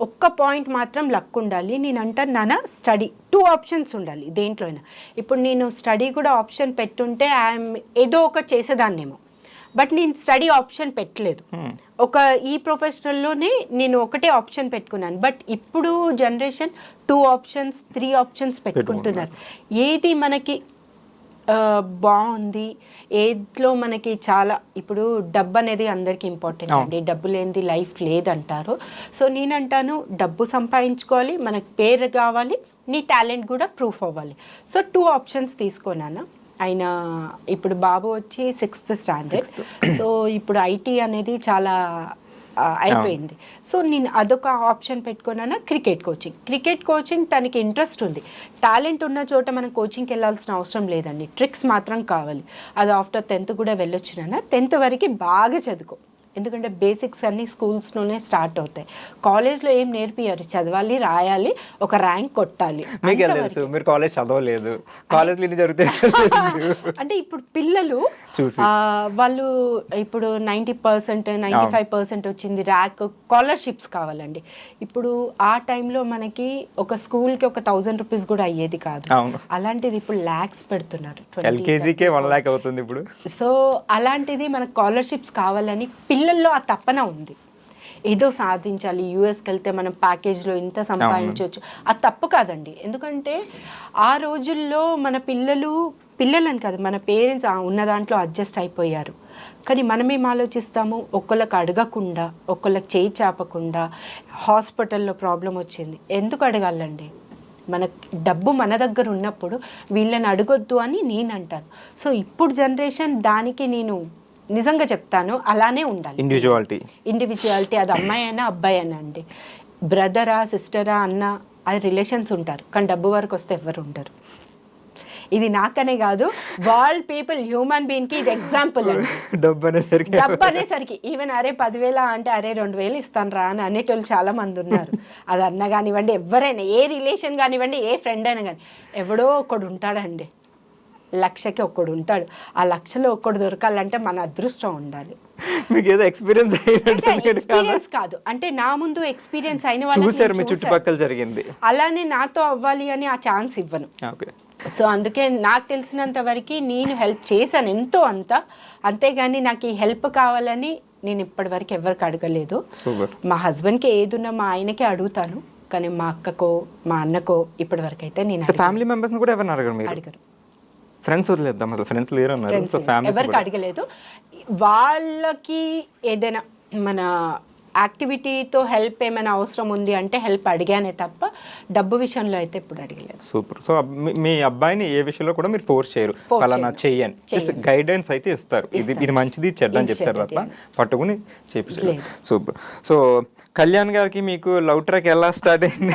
ఒక్క పాయింట్ మాత్రం లక్ ఉండాలి. నేను అంటాను నాన్న, స్టడీ 2 ఆప్షన్స్ ఉండాలి దేంట్లో అయినా. ఇప్పుడు నేను స్టడీ కూడా ఆప్షన్ పెట్టుంటే ఐఎమ్ ఏదో ఒక చేసేదాన్నేమో. బట్ నేను స్టడీ ఆప్షన్ పెట్టలేదు. ఒక ఈ ప్రొఫెషనల్లోనే నేను ఒకటే ఆప్షన్ పెట్టుకున్నాను. బట్ ఇప్పుడు జనరేషన్ 2 ఆప్షన్స్ 3 ఆప్షన్స్ పెట్టుకుంటున్నారు. ఏది మనకి బాగుంది, ఏట్లో మనకి చాలా, ఇప్పుడు డబ్బు అనేది అందరికీ ఇంపార్టెంట్ అండి. డబ్బు లేనిది లైఫ్ లేదంటారు. సో నేనంటాను డబ్బు సంపాదించుకోవాలి, మనకు పేరు కావాలి, నీ టాలెంట్ కూడా ప్రూఫ్ అవ్వాలి. సో 2 ఆప్షన్స్ తీసుకున్నాను. ఆయన ఇప్పుడు బాబు వచ్చి 6th స్టాండర్డ్. సో ఇప్పుడు ఐటీ అనేది చాలా అయిపోయింది. సో నేను అదొక ఆప్షన్ పెట్టుకున్నాను. క్రికెట్ కోచింగ్ తనకి ఇంట్రెస్ట్ ఉంది. టాలెంట్ ఉన్న చోట మనం కోచింగ్కి వెళ్ళాల్సిన అవసరం లేదండి, ట్రిక్స్ మాత్రం కావాలి. అది ఆఫ్టర్ 10th కూడా వెళ్ళొచ్చు నాన్న. 10th వరకు బాగా చదువుకో, ఎందుకంటే బేసిక్స్ అన్నీ స్కూల్స్లోనే స్టార్ట్ అవుతాయి. కాలేజ్లో ఏం నేర్పియారు, చదవాలి, రాయాలి, ఒక ర్యాంక్ కొట్టాలి. మీకు తెలుసు మీరు కాలేజ్ చదవలేదు, కాలేజ్లో ఇది జరుగుతాయి. అంటే ఇప్పుడు పిల్లలు వాళ్ళు ఇప్పుడు 90% 95% వచ్చింది, ర్యాక్, స్కాలర్షిప్స్ కావాలండి. ఇప్పుడు ఆ టైంలో మనకి ఒక స్కూల్కి ఒక 1000 రూపీస్ కూడా అయ్యేది కాదు. అలాంటిది ఇప్పుడు లాక్స్ పెడుతున్నారు. LKGకే 1 lakh అవుతుంది ఇప్పుడు. సో అలాంటిది మనకు స్కాలర్షిప్స్ కావాలని పిల్లల్లో ఆ తపన ఉంది. ఏదో సాధించాలి, యూఎస్కి వెళ్తే మనం ప్యాకేజ్లో ఇంత సంపాదించవచ్చు. అది తప్పు కాదండి. ఎందుకంటే ఆ రోజుల్లో మన పిల్లలని కాదు, మన పేరెంట్స్ ఉన్న దాంట్లో అడ్జస్ట్ అయిపోయారు. కానీ మనమేం ఆలోచిస్తాము, ఒకళ్ళకి అడగకుండా, ఒకళ్ళకి చేయి చాపకుండా, హాస్పిటల్లో ప్రాబ్లం వచ్చింది ఎందుకు అడగాలండి? మన డబ్బు మన దగ్గర ఉన్నప్పుడు వీళ్ళని అడగొద్దు అని నేను అంటాను. సో ఇప్పుడు జనరేషన్ దానికి నేను నిజంగా చెప్తాను, అలానే ఉండాలి. ఇండివిజువాలిటీ అది అమ్మాయి అయినా అబ్బాయి అయినా అండి. బ్రదరా సిస్టరా అన్న అది రిలేషన్స్ ఉంటారు, కానీ డబ్బు వరకు వస్తే ఎవరు ఉండరు. ఇది నాకనే కాదు, వరల్డ్ పీపుల్, హ్యూమన్ బీయింగ్ కి ఇది ఎగ్జాంపుల్ అండి. డబ్బు అనేసరికి ఈవెన్ అరే 10,000 అంటే అరే 2,000 ఇస్తాను రా అని అనేటోళ్ళు చాలా మంది ఉన్నారు. అది అన్న కానివ్వండి, ఎవరైనా, ఏ రిలేషన్ కానివ్వండి, ఏ ఫ్రెండ్ అయినా కానీ, ఎవడో ఒకడు ఉంటాడండి, 1,00,000కి ఒక్కడు ఉంటాడు. ఆ 1,00,000లో ఒక్కడు దొరకాలంటే మన అదృష్టం ఉండాలి. మీకు ఏదో ఎక్స్పీరియన్స్ కాదు, అంటే నా ముందు ఎక్స్పీరియన్స్ అయిన వాళ్ళు చుట్టుపక్కల జరిగింది, అలానే నాతో అవ్వాలి అని ఆ ఛాన్స్ ఇవ్వను. సో అందుకే నాకు తెలిసినంత వరకు నేను హెల్ప్ చేశాను ఎంతో అంత, అంతేగాని నాకు ఈ హెల్ప్ కావాలని నేను ఇప్పటి వరకు ఎవరికి అడగలేదు. మా హస్బెండ్కి ఏదున్నా మా ఆయనకే అడుగుతాను, కానీ మా అక్కకో మా అన్నకో ఇప్పటి వరకు అయితే నేను ఫ్యామిలీ మెంబర్స్ కూడా ఎవరిని అడగరు. ఫ్రెండ్స్ వదిలేద్దాం, అసలు ఫ్రెండ్స్ లేరు అన్నారు, ఎవరికి అడగలేదు. వాళ్ళకి ఏదైనా మన యాక్టివిటీతో హెల్ప్ ఏమైనా అవసరం ఉంది అంటే హెల్ప్ అడిగానే తప్ప డబ్బు విషయంలో అయితే ఇప్పుడు అడగలేదు. సూపర్. సో మీ అబ్బాయిని ఏ విషయంలో కూడా మీరు ఫోర్స్ చేయరు, అలా చెయ్యని, గైడెన్స్ అయితే ఇస్తారు, ఇది మంచిది చెడ్డ అని చెప్తారు తప్ప పట్టుకుని చేపిస్తారు. సూపర్. సో కళ్యాణ్ గారికి మీకు లవ్ ట్రాక్ ఎలా స్టార్ట్ అయింది?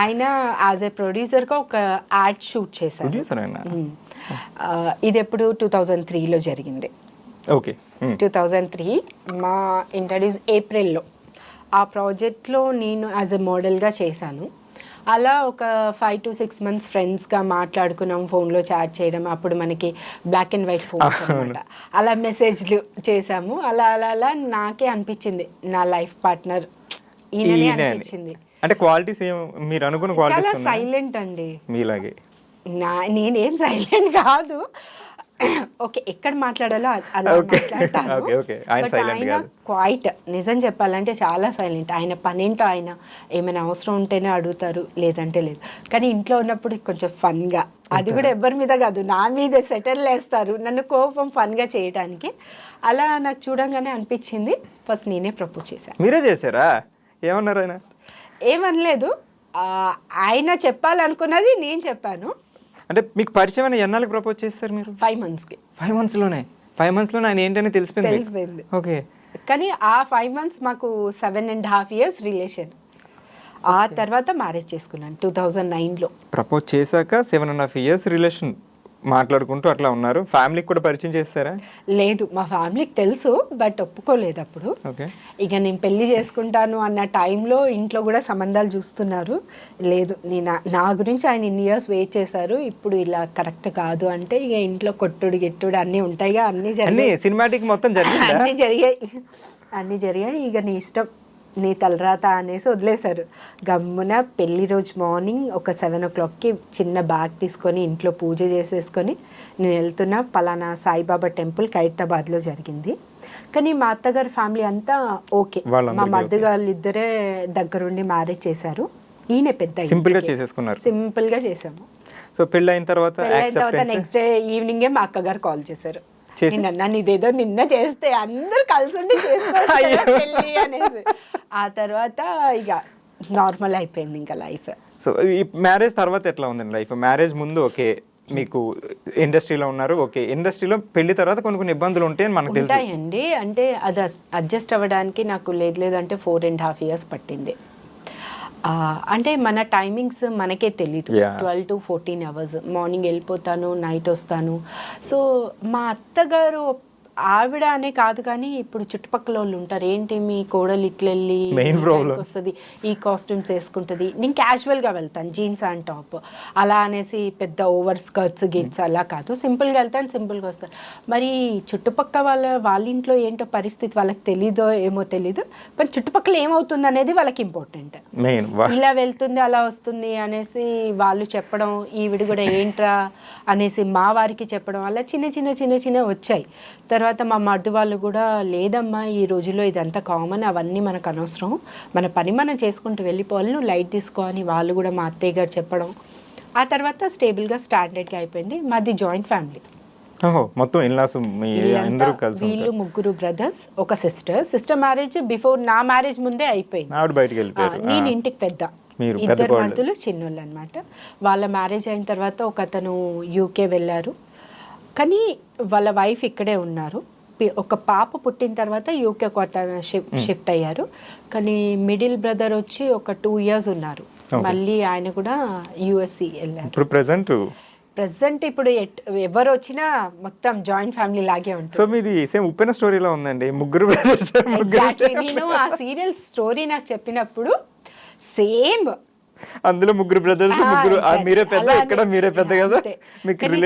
ఆయన యాజ్ ఏ ప్రొడ్యూసర్గా ఒక యాడ్ షూట్ చేశారు. ఇది ఎప్పుడు 2003లో జరిగింది. ఓకే, 2003 మా ఇంట్రడ్యూస్ ఏప్రిల్లో. ఆ ప్రాజెక్ట్లో నేను యాజ్ ఎ మోడల్గా చేశాను. అలా ఒక 5 to 6 months ఫ్రెండ్స్గా మాట్లాడుకున్నాం, ఫోన్లో చాట్ చేయడం. అప్పుడు మనకి బ్లాక్ అండ్ వైట్ ఫోన్స్ అనమాట. అలా మెసేజ్లు చేసాము. అలా అలా అలా నాకే అనిపించింది నా లైఫ్ పార్ట్నర్ ఈయననే అనిపించింది. అంటే క్వాలిటీస్ మీరు అనుకున్న క్వాలిటీస్ చాలా సైలెంట్ అండి మీలాగే. నేనేం సైలెంట్ కాదు. ఓకే, ఎక్కడ మాట్లాడాలో అలా Okay. మాట్లాడతాను. Okay, okay. ఆయన But silent ఆయన కాదు. క్వైట్, నిజం చెప్పాలంటే చాలా సైలెంట్. ఆయన పనేంటో ఆయన ఏమైనా అవసరం ఉంటేనే అడుగుతారు, లేదంటే లేదు. కానీ ఇంట్లో ఉన్నప్పుడు కొంచెం ఫన్గా, అది కూడా ఎవరి మీద కాదు, నా మీదే సెటిల్ వేస్తారు నన్ను కోపం ఫన్గా చేయడానికి. అలా నాకు చూడంగానే అనిపించింది. ఫస్ట్ నేనే ప్రపోజ్ చేశాను. మీరే చేశారా? ఏమన్నారు ఆయన? ఏమనలేదు. ఆయన చెప్పాలనుకున్నది నేను చెప్పాను. అంటే మీకు పరిచయం ఎన్నాళ్ళకి ప్రపోజ్ చేస్తారు మీరు? 5 monthsకి. 5 monthsలోనే? 5 monthsలోనే ఆయన ఏంటని తెలిసిపోయింది. ఓకే. కానీ ఆ 5 months మాకు 7.5 years రిలేషన్. ఆ తర్వాత మ్యారేజ్ చేసుకున్నాను 2009లో. ప్రపోజ్ చేశాక 7.5 years రిలేషన్ మాట్లాడుకుంటూ అట్లా ఉన్నారు. ఫ్యామిలీకి కూడా పరిచయం చేస్తారా? లేదు, మా ఫ్యామిలీకి తెలుసు, బట్ ఒప్పుకోలేదు అప్పుడు. ఓకే. ఇక నేను పెళ్లి చేసుకుంటాను అన్న టైంలో ఇంట్లో కూడా సంబంధాలు చూస్తున్నారు. లేదు, నా గురించి ఆయన ఇన్ని ఇయర్స్ వెయిట్ చేశారు, ఇప్పుడు ఇలా కరెక్ట్ కాదు అంటే ఇక ఇంట్లో కొట్టుడు గిట్టుడు అన్నీ ఉంటాయిగా. అన్నీ సినిమాటిక్ మొత్తం అన్నీ జరిగాయి. ఇక నీ ఇష్టం, నీ తలరాత అనేసి వదిలేశారు. గమ్మున పెళ్లి రోజు మార్నింగ్ ఒక 7 o'clockకి చిన్న బ్యాగ్ తీసుకొని ఇంట్లో పూజ చేసేసుకొని నేను వెళ్తున్నా పలానా సాయిబాబా టెంపుల్ ఖైరతాబాద్లో జరిగింది. కానీ మా అత్తగారి ఫ్యామిలీ అంతా ఓకే, మా మరిది వాళ్ళు ఇద్దరే దగ్గరుండి మ్యారేజ్ చేశారు. ఈయన పెద్ద సింపుల్గా చేసేసుకున్నారు. సింపుల్గా చేసాము. సో పెళ్ళి అయిన తర్వాత నెక్స్ట్ డే ఈవినింగే మా అక్కగారు కాల్ చేశారు. నన్ను ఇదేదో నిన్న చేస్తే అందరు కలిసి ఉండి చేసుకోవాలి అనేసి. ఆ తర్వాత ఇక నార్మల్ అయిపోయింది ఇంకా లైఫ్. సో ఈ మ్యారేజ్ తర్వాత ఎట్లా ఉందండి లైఫ్? మ్యారేజ్ ముందు ఓకే, మీకు ఇండస్ట్రీలో ఉన్నారు, ఓకే. ఇండస్ట్రీలో పెళ్లి తర్వాత కొన్ని ఇబ్బందులు ఉంటాయని మనకు తెలుసు. ఉంటాయండి. అంటే అది అడ్జస్ట్ అవ్వడానికి నాకు లేదంటే 4.5 years పట్టింది. అంటే మన టైమింగ్స్ మనకే తెలీదు. 12 to 14 hours, మార్నింగ్ వెళ్ళిపోతాను, నైట్ వస్తాను. సో మా అత్తగారు ఆవిడ అనే కాదు కానీ ఇప్పుడు చుట్టుపక్కల వాళ్ళు ఉంటారు, ఏంటి మీ కోడలు ఇట్లా వెళ్ళి వస్తుంది, ఈ కాస్ట్యూమ్స్ వేసుకుంటుంది, నేను క్యాజువల్గా వెళ్తాను, జీన్స్ అండ్ టాప్ అలా అనేసి పెద్ద ఓవర్ స్కర్ట్స్ గిట్స్ అలా కాదు, సింపుల్గా వెళ్తాను, సింపుల్గా వస్తాను. మరి చుట్టుపక్కల వాళ్ళ ఇంట్లో ఏంటో పరిస్థితి వాళ్ళకి తెలీదో ఏమో తెలీదు, మరి చుట్టుపక్కల ఏమవుతుంది అనేది వాళ్ళకి ఇంపార్టెంట్. ఇలా వెళ్తుంది అలా వస్తుంది అనేసి వాళ్ళు చెప్పడం, ఈవిడ కూడా ఏంట్రా అనేసి మా వారికి చెప్పడం, అలా చిన్న వచ్చాయి. తర్వాత మా మరిది వాళ్ళు కూడా లేదమ్మా ఈ రోజుల్లో ఇదంతా కామన్, అవన్నీ మనకు అనవసరం, మన పని మనం చేసుకుంటూ వెళ్ళిపోవాలి, నువ్వు లైట్ తీసుకో అని వాళ్ళు కూడా మా అత్తయ్య గారు చెప్పడం. ఆ తర్వాత స్టేబుల్గా స్టాండర్డ్గా అయిపోయింది. మాది జాయింట్ ఫ్యామిలీ. మొత్తం వీళ్ళు 3 brothers, ఒక సిస్టర్ మ్యారేజ్ బిఫోర్ నా మ్యారేజ్ ముందే అయిపోయింది. నేను ఇంటికి పెద్ద, 2 మరుదులు చిన్నోళ్ళు అనమాట. వాళ్ళ మ్యారేజ్ అయిన తర్వాత ఒక అతను యూకే వెళ్ళారు, కానీ వాళ్ళ వైఫ్ ఇక్కడే ఉన్నారు. ఒక పాప పుట్టిన తర్వాత యూకే కొత్త షిఫ్ట్ అయ్యారు. కానీ మిడిల్ బ్రదర్ వచ్చి ఒక 2 years ఉన్నారు, మళ్ళీ ఆయన కూడా యుఎస్సి వెళ్ళారు. ప్రెసెంట్ ఇప్పుడు ఎవరు వచ్చినా మొత్తం జాయింట్ ఫ్యామిలీ లాగే ఉంటుంది. సో మీది సేమ్ ఉప్పెన స్టోరీలో ఉందండి, 3 brothers. నేను ఆ సీరియల్ స్టోరీ నాకు చెప్పినప్పుడు సేమ్ అందులో 3 brothers, మీరే పెద్ద, ఇక్కడ మీరే పెద్ద కదా.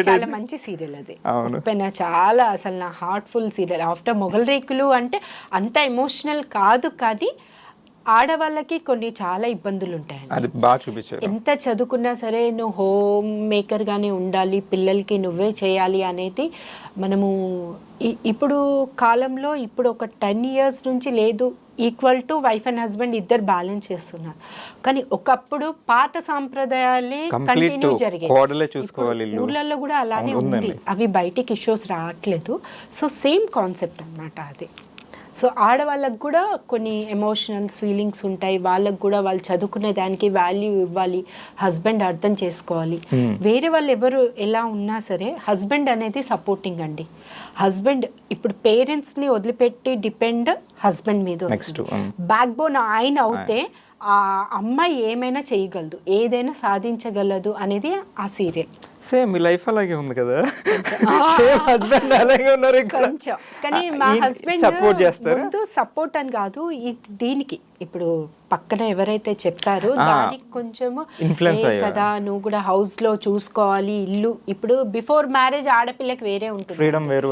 చాలా మంచి సీరియల్ అది. చాలా అసలు నా హార్ట్ఫుల్ సీరియల్. ఆఫ్టర్ మొగల్ రేకులు అంటే అంత ఎమోషనల్ కాదు, కానీ ఆడవాళ్ళకి కొన్ని చాలా ఇబ్బందులు ఉంటాయండి. అది బాగా చూపించారు. ఎంత చదువుకున్నా సరే నువ్వు హోమ్ మేకర్ గానే ఉండాలి, పిల్లలకి నువ్వే చేయాలి అనేది మనము ఇప్పుడు కాలంలో ఇప్పుడు ఒక 10 years నుంచి లేదు, equal to wife and husband ఇద్దరు బ్యాలెన్స్ చేస్తున్నారు. కానీ ఒకప్పుడు పాత సాంప్రదాయాలే కంటిన్యూ జరిగాయి, ఊర్లలో కూడా అలానే ఉంది, అవి బయటికి ఇష్యూస్ రావట్లేదు. సో సేమ్ కాన్సెప్ట్ అన్నమాట అది. సో ఆడవాళ్ళకు కూడా కొన్ని ఎమోషనల్స్ ఫీలింగ్స్ ఉంటాయి, వాళ్ళకు కూడా వాళ్ళు చదువుకునే దానికి వాల్యూ ఇవ్వాలి, హస్బెండ్ అర్థం చేసుకోవాలి. వేరే వాళ్ళు ఎవరు ఎలా ఉన్నా సరే హస్బెండ్ అనేది సపోర్టింగ్ అండి. హస్బెండ్ ఇప్పుడు పేరెంట్స్ని వదిలిపెట్టి డిపెండ్ హస్బెండ్ మీద వస్తుంది. బ్యాక్ బోన్ ఆయన అవుతే ఆ అమ్మాయి ఏమైనా చేయగలదు, ఏదైనా సాధించగలదు అనేది ఆ సీరియల్. సేమ్ మీ లైఫ్ అలాగే ఉంది కదా, హస్బెండ్ అలాగే ఉన్నారు కొంచెం. కానీ మా హస్బెండ్ సపోర్ట్ చేస్తారు. ముందు సపోర్ట్ అని కాదు, దీనికి ఇప్పుడు పక్కన ఎవరైతే చెప్పారో దానికి కొంచెము కదా, నువ్వు కూడా హౌస్ లో చూసుకోవాలి, ఇల్లు. ఇప్పుడు బిఫోర్ మ్యారేజ్ ఆడపిల్లకి వేరే ఉంటుంది, ఫ్రీడమ్ వేరు,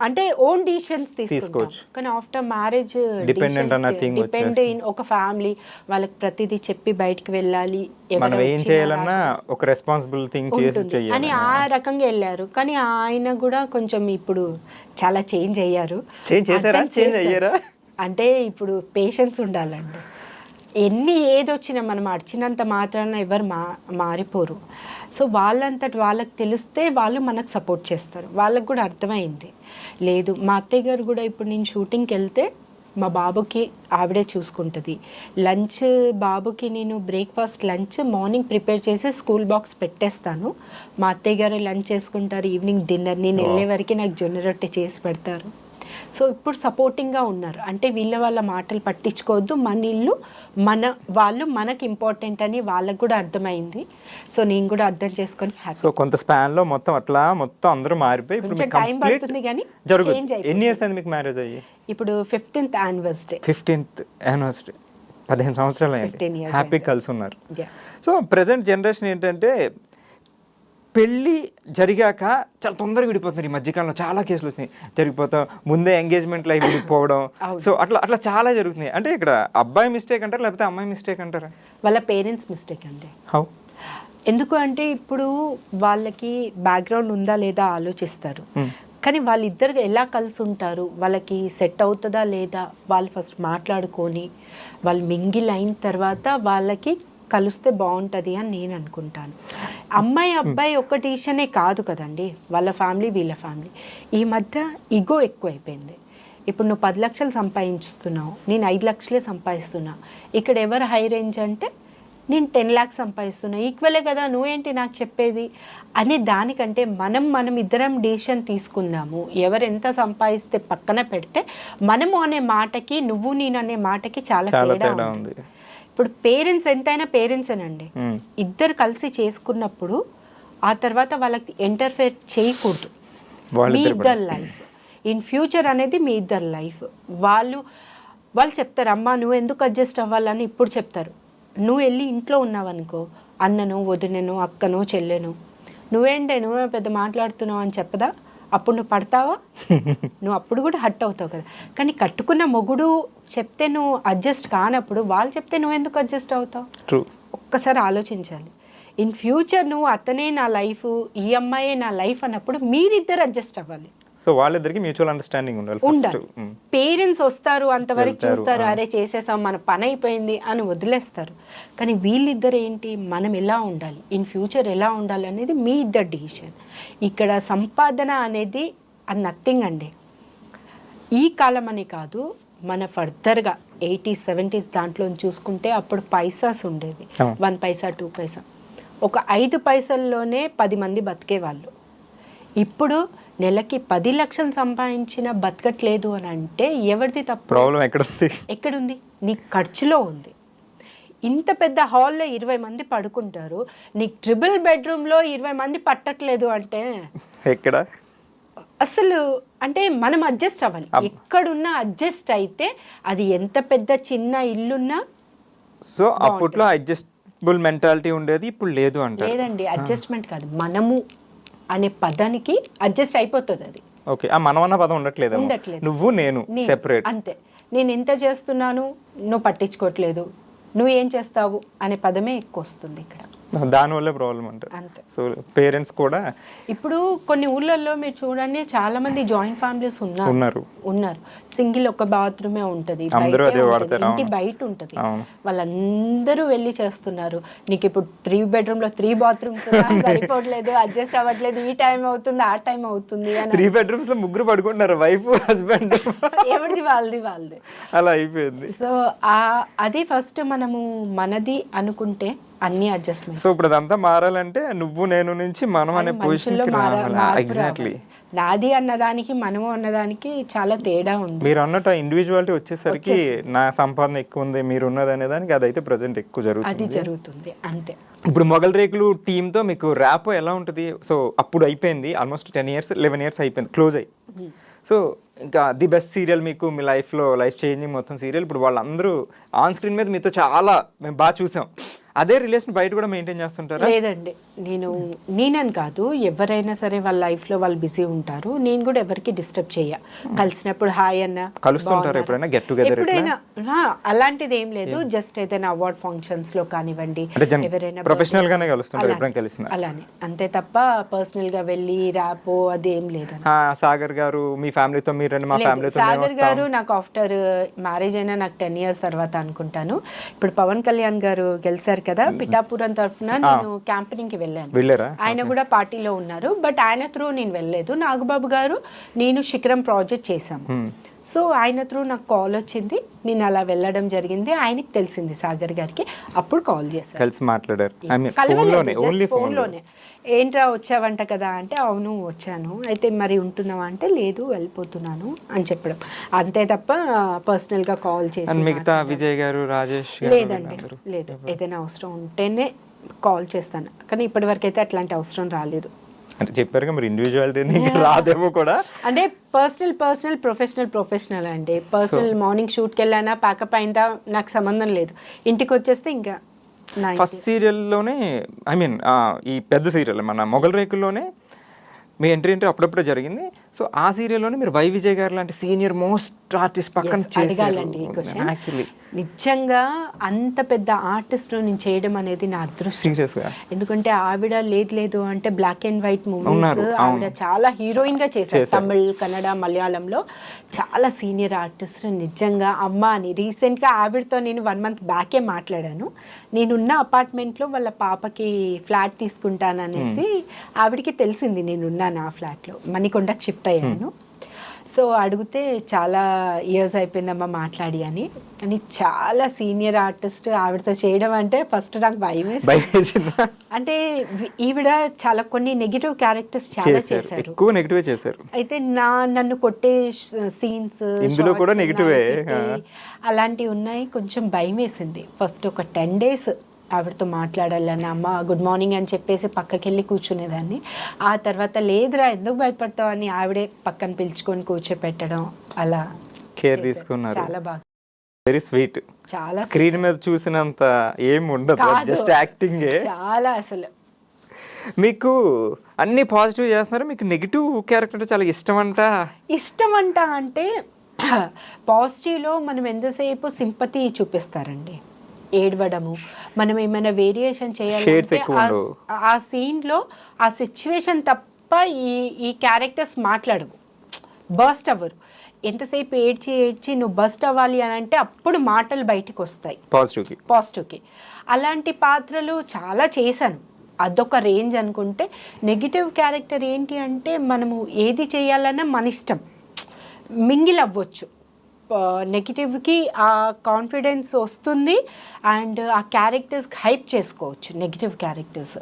అంటే ఓన్ డిసిషన్స్ తీసుకోవచ్చు. కానీ ఆఫ్టర్ మ్యారేజ్ డిపెండ్ ఇన్ ఒక ఫ్యామిలీ, వాళ్ళకి ప్రతిదీ చెప్పి బయటకు వెళ్ళాలి, మనం ఏం చేయాలన్నా ఒక రెస్పాన్సిబిలిటీ సింగ్ చేసి ఉంటుంది చెయ్యాలి అని ఆ రకంగా వెళ్ళారు. కానీ ఆయన కూడా కొంచెం ఇప్పుడు చాలా చేంజ్ అయ్యారు. చేంజ్ చేశారా అర్థం చేంజ్ చేస్తారు. అయ్యారా అంటే ఇప్పుడు పేషెన్స్ ఉండాలండి. ఎన్ని ఏది వచ్చినా మనం అడిచినంత మాత్రాన ఎవరు మారిపోరు. సో వాళ్ళంతటి వాళ్ళకి తెలిస్తే వాళ్ళు మనకు సపోర్ట్ చేస్తారు. వాళ్ళకు కూడా అర్థమైంది. లేదు మా అత్తయ్య గారు కూడా ఇప్పుడు నేను షూటింగ్కి వెళ్తే మా బాబుకి ఆవిడే చూసుకుంటుంది. లంచ్ బాబుకి నేను బ్రేక్ఫాస్ట్ లంచ్ మార్నింగ్ ప్రిపేర్ చేసి స్కూల్ బాక్స్ పెట్టేస్తాను. మా అత్తయ్య గారు లంచ్ చేసుకుంటారు. ఈవినింగ్ డిన్నర్ నేను వెళ్ళే వరకు నాకు జొన్న రొట్టె చేసి పెడతారు. సో ఇప్పుడు సపోర్టింగ్గా ఉన్నారు. అంటే వాళ్ళ మాటలు పట్టించుకోవద్దు, మన ఇల్లు మన వాళ్ళు మనకి ఇంపార్టెంట్ అని వాళ్ళకు కూడా అర్థమైంది. సో నేను కూడా అర్థం చేసుకొని సో కొంత స్పాన్ లో మొత్తం అట్లా మొత్తం అందరూ మారిపోయి ఇప్పుడు కొంచెం టైం పడుతుంది కానీ జరుగుతుంది. చేంజ్ అయిపోయింది. ఎన్ని ఇయర్స్ అయింది మీకు మ్యారేజ్ అయ్యి? ఇప్పుడు 15th యానివర్సరీ. 15th యానివర్సరీ 15 సంవత్సరాలు 15 అయింది. years హ్యాపీ అయింది. కలిసి ఉన్నారు. సో ప్రెసెంట్ జనరేషన్ ఏంటంటే పెళ్ళి జరిగాక చాలా తొందరగా విడిపోతున్నారు. ఈ మధ్యకాలంలో చాలా కేసులు వచ్చినాయి. జరిగిపోతాం ముందే ఎంగేజ్మెంట్లో అయి విడిపోవడం. సో అట్లా అట్లా చాలా జరుగుతున్నాయి. అంటే ఇక్కడ అబ్బాయి మిస్టేక్ అంటారా లేకపోతే అమ్మాయి మిస్టేక్ అంటారా? వాళ్ళ పేరెంట్స్ మిస్టేక్ అండి. హౌ? ఎందుకు అంటే ఇప్పుడు వాళ్ళకి బ్యాక్గ్రౌండ్ ఉందా లేదా ఆలోచిస్తారు. కానీ వాళ్ళిద్దరు ఎలా కలిసి ఉంటారు, వాళ్ళకి సెట్ అవుతుందా లేదా, వాళ్ళు ఫస్ట్ మాట్లాడుకొని వాళ్ళు మింగిల్ అయిన తర్వాత వాళ్ళకి కలిస్తే బాగుంటుంది అని నేను అనుకుంటాను. అమ్మాయి అబ్బాయి ఒక డిసిషనే కాదు కదండి, వాళ్ళ ఫ్యామిలీ వీళ్ళ ఫ్యామిలీ. ఈ మధ్య ఈగో ఎక్కువైపోయింది. ఇప్పుడు నువ్వు 10 లక్షలు సంపాదించుతున్నావు, నేను 5 లక్షలే సంపాదిస్తున్నా. ఇక్కడ ఎవరు హై రేంజ్ అంటే నేను 10 lakhs సంపాదిస్తున్నా, ఈక్వలే కదా, నువ్వేంటి నాకు చెప్పేది అనే దానికంటే మనం ఇద్దరం డిసిషన్ తీసుకుందాము. ఎవరు ఎంత సంపాదిస్తే పక్కన పెడితే మనము అనే మాటకి నువ్వు నేను అనే మాటకి చాలా తేడా ఉంది. ఇప్పుడు పేరెంట్స్ ఎంతైనా పేరెంట్సేనండి. ఇద్దరు కలిసి చేసుకున్నప్పుడు ఆ తర్వాత వాళ్ళకి ఇంటర్ఫేర్ చేయకూడదు. మీ ఇద్దరు లైఫ్ ఇన్ ఫ్యూచర్ అనేది మీ ఇద్దరు లైఫ్. వాళ్ళు చెప్తారు అమ్మా నువ్వు ఎందుకు అడ్జస్ట్ అవ్వాలని ఇప్పుడు చెప్తారు. నువ్వు వెళ్ళి ఇంట్లో ఉన్నావనుకో, అన్నను వదినను అక్కను చెల్లెను నువ్వే పెద్ద మాట్లాడుతున్నావు అని చెప్పదా, అప్పుడు నువ్వు పడతావా? నువ్వు అప్పుడు కూడా హట్ అవుతావు కదా. కానీ కట్టుకున్న మొగుడు చెప్తే నువ్వు అడ్జస్ట్ కానప్పుడు వాళ్ళు చెప్తే నువ్వు ఎందుకు అడ్జస్ట్ అవుతావు? ఒక్కసారి ఆలోచించాలి. ఇన్ ఫ్యూచర్ నువ్వు అతనే నా లైఫ్, ఈ అమ్మాయే నా లైఫ్ అన్నప్పుడు మీరిద్దరు అడ్జస్ట్ అవ్వాలి. సో వాళ్ళిద్దరికి మ్యూచువల్ అండర్స్టాండింగ్ ఉండాలి. పేరెంట్స్ వస్తారు అంతవరకు చూస్తారు, అరే చేసేసాం మన పని అయిపోయింది అని వదిలేస్తారు. కానీ వీళ్ళిద్దరు ఏంటి, మనం ఎలా ఉండాలి, ఇన్ ఫ్యూచర్ ఎలా ఉండాలి అనేది మీ ఇద్దరు డిసిషన్. ఇక్కడ సంపాదన అనేది నథింగ్ అండి. ఈ కాలం అని కాదు, మన ఫర్దర్గా 80s 70s దాంట్లో చూసుకుంటే అప్పుడు పైసాస్ ఉండేది. 1 పైసా 2 పైసా, ఒక 5 పైసల్లోనే 10 మంది బతికేవాళ్ళు. ఇప్పుడు నెలకి 10 లక్షలు సంపాదించిన బతకట్లేదు అని అంటే ఎవరిది తప్పు? ప్రాబ్లం ఎక్కడుంది? నీ ఖర్చులో ఉంది. ఇంత పెద్ద హాల్లో 20 మంది పడుకుంటారు, నీకు ట్రిపుల్ బెడ్రూమ్లో 20 మంది పట్టట్లేదు అంటే ఎక్కడ అసలు అంటే మనం అడ్జస్ట్ అవ్వాలి. ఎక్కడున్నా అడ్జస్ట్ అయితే అది ఎంత పెద్ద చిన్న ఇల్లున్నా. సో అప్పట్లో అడ్జస్టబుల్ మెంటాలిటీ ఉండేది, ఇప్పుడు లేదు అంటే లేదండి. అడ్జస్ట్మెంట్ కాదు, మనము అనే పదానికి అడ్జస్ట్ అయిపోతుంది అది. ఓకే, ఆ మనం అన్న పదం ఉండట్లేదు. నువ్వు నేను సెపరేట్ అంతే. నేను ఎంత చేస్తున్నాను నువ్వు పట్టించుకోవట్లేదు, నువ్వు ఏం చేస్తావు అనే పదమే ఎక్కువ వస్తుంది ఇక్కడ. దానివల్లే ప్రాబ్లం అంటారు. అంతే. సో పేరెంట్స్ కూడా ఇప్పుడు కొన్ని ఊళ్ళల్లో మీరు చూడండి చాలా మంది జాయింట్ ఫ్యామిలీస్ ఉన్నారు. సింగిల్ ఒక బాత్రూమే ఉంటుంది, ఇంటి బయట ఉంటుంది, వాళ్ళందరూ వెళ్ళి చేస్తున్నారు. నీకు ఇప్పుడు 3 bedroomలో 3 bathrooms సరిపోవట్లేదు, అడ్జస్ట్ అవ్వట్లేదు, ఈ టైం అవుతుంది ఆ టైం అవుతుంది అని 3 bedrooms లో ముగ్గురు పడుకుంటున్నారు, వైఫ్ హస్బెండ్, ఎవరిది వాళ్ళది అలా అయిపోయింది. సో అది ఫస్ట్ మనము మనది అనుకుంటే అన్ని అడ్జస్ట్మెంట్. సో ఇప్పుడు అదంతా మారాలంటే నువ్వు నేను నుంచి మనం అనే పొజిషన్ ఎగ్జాక్ట్లీ. నాది అన్నదానికి మనము అన్నదానికి చాలా తేడా ఉంది. మీరు అన్నట్టు ఆ ఇండివిజువాలిటీ వచ్చేసరికి నా సంపాదన ఎక్కువ ఉంది, మీరు ఉన్నది అనే దానికి అదైతే ప్రజెంట్ ఎక్కువ జరుగుతుంది అంతే. ఇప్పుడు మొగల్ రేకులు టీంతో మీకు ర్యాప్ ఎలా ఉంటుంది? సో అప్పుడు అయిపోయింది ఆల్మోస్ట్ 10 years 11 years అయిపోయింది, క్లోజ్ అయ్యి. సో ఇంకా ది బెస్ట్ సీరియల్ మీకు మీ లైఫ్లో లైఫ్ చేంజింగ్ మొత్తం సీరియల్. ఇప్పుడు వాళ్ళందరూ ఆన్ స్క్రీన్ మీద మీతో చాలా మేము బాగా చూసాం. అదే రిలేషన్ బయట కూడా మెయింటైన్ చేస్తుంటారా? లేదండి, నేనని కాదు, ఎవరైనా సరే వాళ్ళ లైఫ్లో వాళ్ళు బిజీ ఉంటారు. నేను కూడా ఎవరికి డిస్టర్బ్ చేయ. కలిసినప్పుడు హాయ్ అన్న, కలుస్తుంటారు ఎప్పుడైనా గెట్ టుగెదర్? ఎప్పుడైనా అలాంటిది ఏం లేదు. జస్ట్ ఏదైనా అవార్డ్ ఫంక్షన్స్ లో కానివ్వండి, ఎవరైనా ప్రొఫెషనల్ గానే కలుస్తుంటారు ఎప్పుడైనా కలిసిన? అలానే, అంతే తప్ప పర్సనల్ గా వెళ్ళి ర్యాపో అది ఏం లేదండి. సాగర్ గారు మీ ఫ్యామిలీతో మీరండి, మా ఫ్యామిలీతో సాగర్ గారు నాకు ఆఫ్టర్ మ్యారేజ్ అయినా నాకు 10 years తర్వాత అనుకుంటాను. ఇప్పుడు పవన్ కళ్యాణ్ గారు గెలిచారు కదా పిఠాపురం తరఫున, నేను క్యాంపెనింగ్ కి వెళ్ళాను. ఆయన కూడా పార్టీలో ఉన్నారు, బట్ ఆయన త్రూ నేను వెళ్ళలేదు. నాగబాబు గారు నేను శిఖరం ప్రాజెక్ట్ చేశాము. సో ఆయన త్రూ నాకు కాల్ వచ్చింది, నేను అలా వెళ్ళడం జరిగింది. ఆయనకి తెలిసింది సాగర్ గారికి, అప్పుడు కాల్ చేశారు, కలిసి మాట్లాడారు. ఫోన్లోనే. ఏంట్రా వచ్చావంట కదా అంటే, అవును వచ్చాను. అయితే మరి ఉంటున్నావా అంటే, లేదు వెళ్ళిపోతున్నాను అని చెప్పడం, అంతే తప్ప పర్సనల్ గా కాల్ చేసి. మిగతా విజయ్ గారు, రాజేష్? లేదండి, లేదు. ఏదైనా అవసరం ఉంటేనే కాల్ చేస్తాను, కానీ ఇప్పటి వరకు అయితే అట్లాంటి అవసరం రాలేదు. అంటే చెప్పారు మరి ఇండివిజువాలిటీ రాదేమో కూడా. అంటే పర్సనల్ ప్రొఫెషనల్ అండి. పర్సనల్ మార్నింగ్ షూట్కి వెళ్ళానా, ప్యాకప్ అయిందా నాకు సంబంధం లేదు. ఇంటికి వచ్చేస్తే ఇంకా ఫస్ట్ సీరియల్లోనే, ఐ మీన్ ఈ పెద్ద సీరియల్ మన మొగల్ రేకుల్లోనే మీ ఎంట్రీ అప్పుడప్పుడే జరిగింది. సో ఆ సీరియల్లోనే మీరు వై విజయ్ గారు లాంటి సీనియర్ మోస్ట్ ఆర్టిస్ట్ పక్కన అడగాలండి ఈ క్వశ్చన్. యాక్చువల్లీ నిజంగా అంత పెద్ద ఆర్టిస్ట్ నేను చేయడం అనేది నా అదృష్టం. సీరియస్గా, ఎందుకంటే ఆవిడ లేదు అంటే బ్లాక్ అండ్ వైట్ మూవీస్ ఆవిడ చాలా హీరోయిన్ గా చేశారు. తమిళ్, కన్నడ, మలయాళంలో చాలా సీనియర్ ఆర్టిస్ట్. నిజంగా అమ్మ అని రీసెంట్ గా ఆవిడతో నేను 1 month బ్యాకే మాట్లాడాను. నేనున్న అపార్ట్మెంట్ లో వాళ్ళ పాపకి ఫ్లాట్ తీసుకుంటాననేసి ఆవిడకి తెలిసింది నేనున్నాను ఆ ఫ్లాట్ లో. మణికొండకి షిఫ్ట్ అయ్యాను. సో అడిగితే చాలా ఇయర్స్ అయిపోయిందమ్మా మాట్లాడి అని. కానీ చాలా సీనియర్ ఆర్టిస్ట్ ఆవిడతో చేయడం అంటే ఫస్ట్ నాకు భయం వేసింది. అంటే ఈవిడ చాలా కొన్ని నెగిటివ్ క్యారెక్టర్స్ చాలా చేశారు. అయితే నన్ను కొట్టే సీన్స్ ఇందులో కూడా నెగిటివే అలాంటివి ఉన్నాయి. కొంచెం భయం వేసింది ఫస్ట్ ఒక 10 days. ఆవిడతో మాట్లాడాలని, అమ్మ గుడ్ మార్నింగ్ అని చెప్పేసి పక్కకి వెళ్ళి కూర్చునేదాన్ని. ఆ తర్వాత లేదురా ఎందుకు భయపడతావు అని ఆవిడే పక్కన పిలుచుకొని కూర్చోపెట్టడం, అలా కేర్ తీసుకున్నారు. చాలా బాగా, వెరీ స్వీట్. చాలా స్క్రీన్ మీద చూసినంత ఏం ఉండదు, జస్ట్ యాక్టింగ్. చాలా అసలు మీకు అన్ని పాజిటివ్ చేస్తున్నారు, మీకు నెగిటివ్ క్యారెక్టర్ చాలా ఇష్టం అంట అంటే పాజిటివ్లో మనం ఎంతసేపు సింపతి చూపిస్తారండి, ఏడవడము, మనం ఏమైనా వేరియేషన్ చేయాలంటే ఆ సీన్లో ఆ సిచ్యువేషన్ తప్ప ఈ క్యారెక్టర్స్ మాట్లాడవు, బర్స్ట్ అవ్వరు. ఎంతసేపు ఏడ్చి నువ్వు బర్స్ట్ అవ్వాలి అని అంటే అప్పుడు మాటలు బయటకు వస్తాయి పాజిటివ్కి. అలాంటి పాత్రలు చాలా చేశాను, అదొక రేంజ్ అనుకుంటే. నెగిటివ్ క్యారెక్టర్ ఏంటి అంటే మనము ఏది చేయాలన్నా మన ఇష్టం, మింగిల్ అవ్వచ్చు. నెగిటివ్కి ఆ కాన్ఫిడెన్స్ వస్తుంది అండ్ ఆ క్యారెక్టర్స్ హైప్ చేసుకోవచ్చు. నెగిటివ్ క్యారెక్టర్స్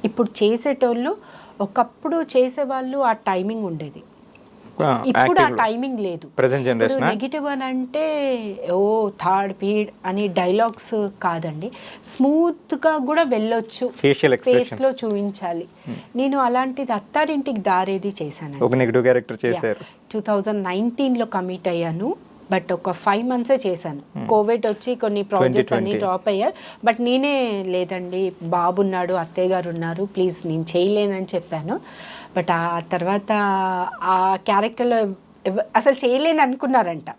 ఇప్పుడు చేసేటోళ్ళు, ఒకప్పుడు చేసేవాళ్ళు ఆ టైమింగ్ ఉండేది, ఇప్పుడు ఆ టైమింగ్ లేదు. నెగిటివ్ అని అంటే థర్డ్ పీడ్ అని డైలాగ్స్ కాదండి, స్మూత్ గా కూడా వెళ్ళొచ్చు, ఫేస్ లో చూపించాలి. నేను అలాంటిది అత్తారింటికి దారేది చేశాను. 2019లో కమిట్ అయ్యాను, బట్ ఒక 5 months చేశాను. కోవిడ్ వచ్చి కొన్ని ప్రాజెక్ట్స్ అన్ని డ్రాప్ అయ్యారు. బట్ నేనే లేదండి బాబున్నాడు, అత్తయ్య గారు ఉన్నారు, ప్లీజ్ నేను చేయలేనని చెప్పాను. బట్ ఆ తర్వాత ఆ క్యారెక్టర్లో అసలు చేయలేని అనుకున్నారంట,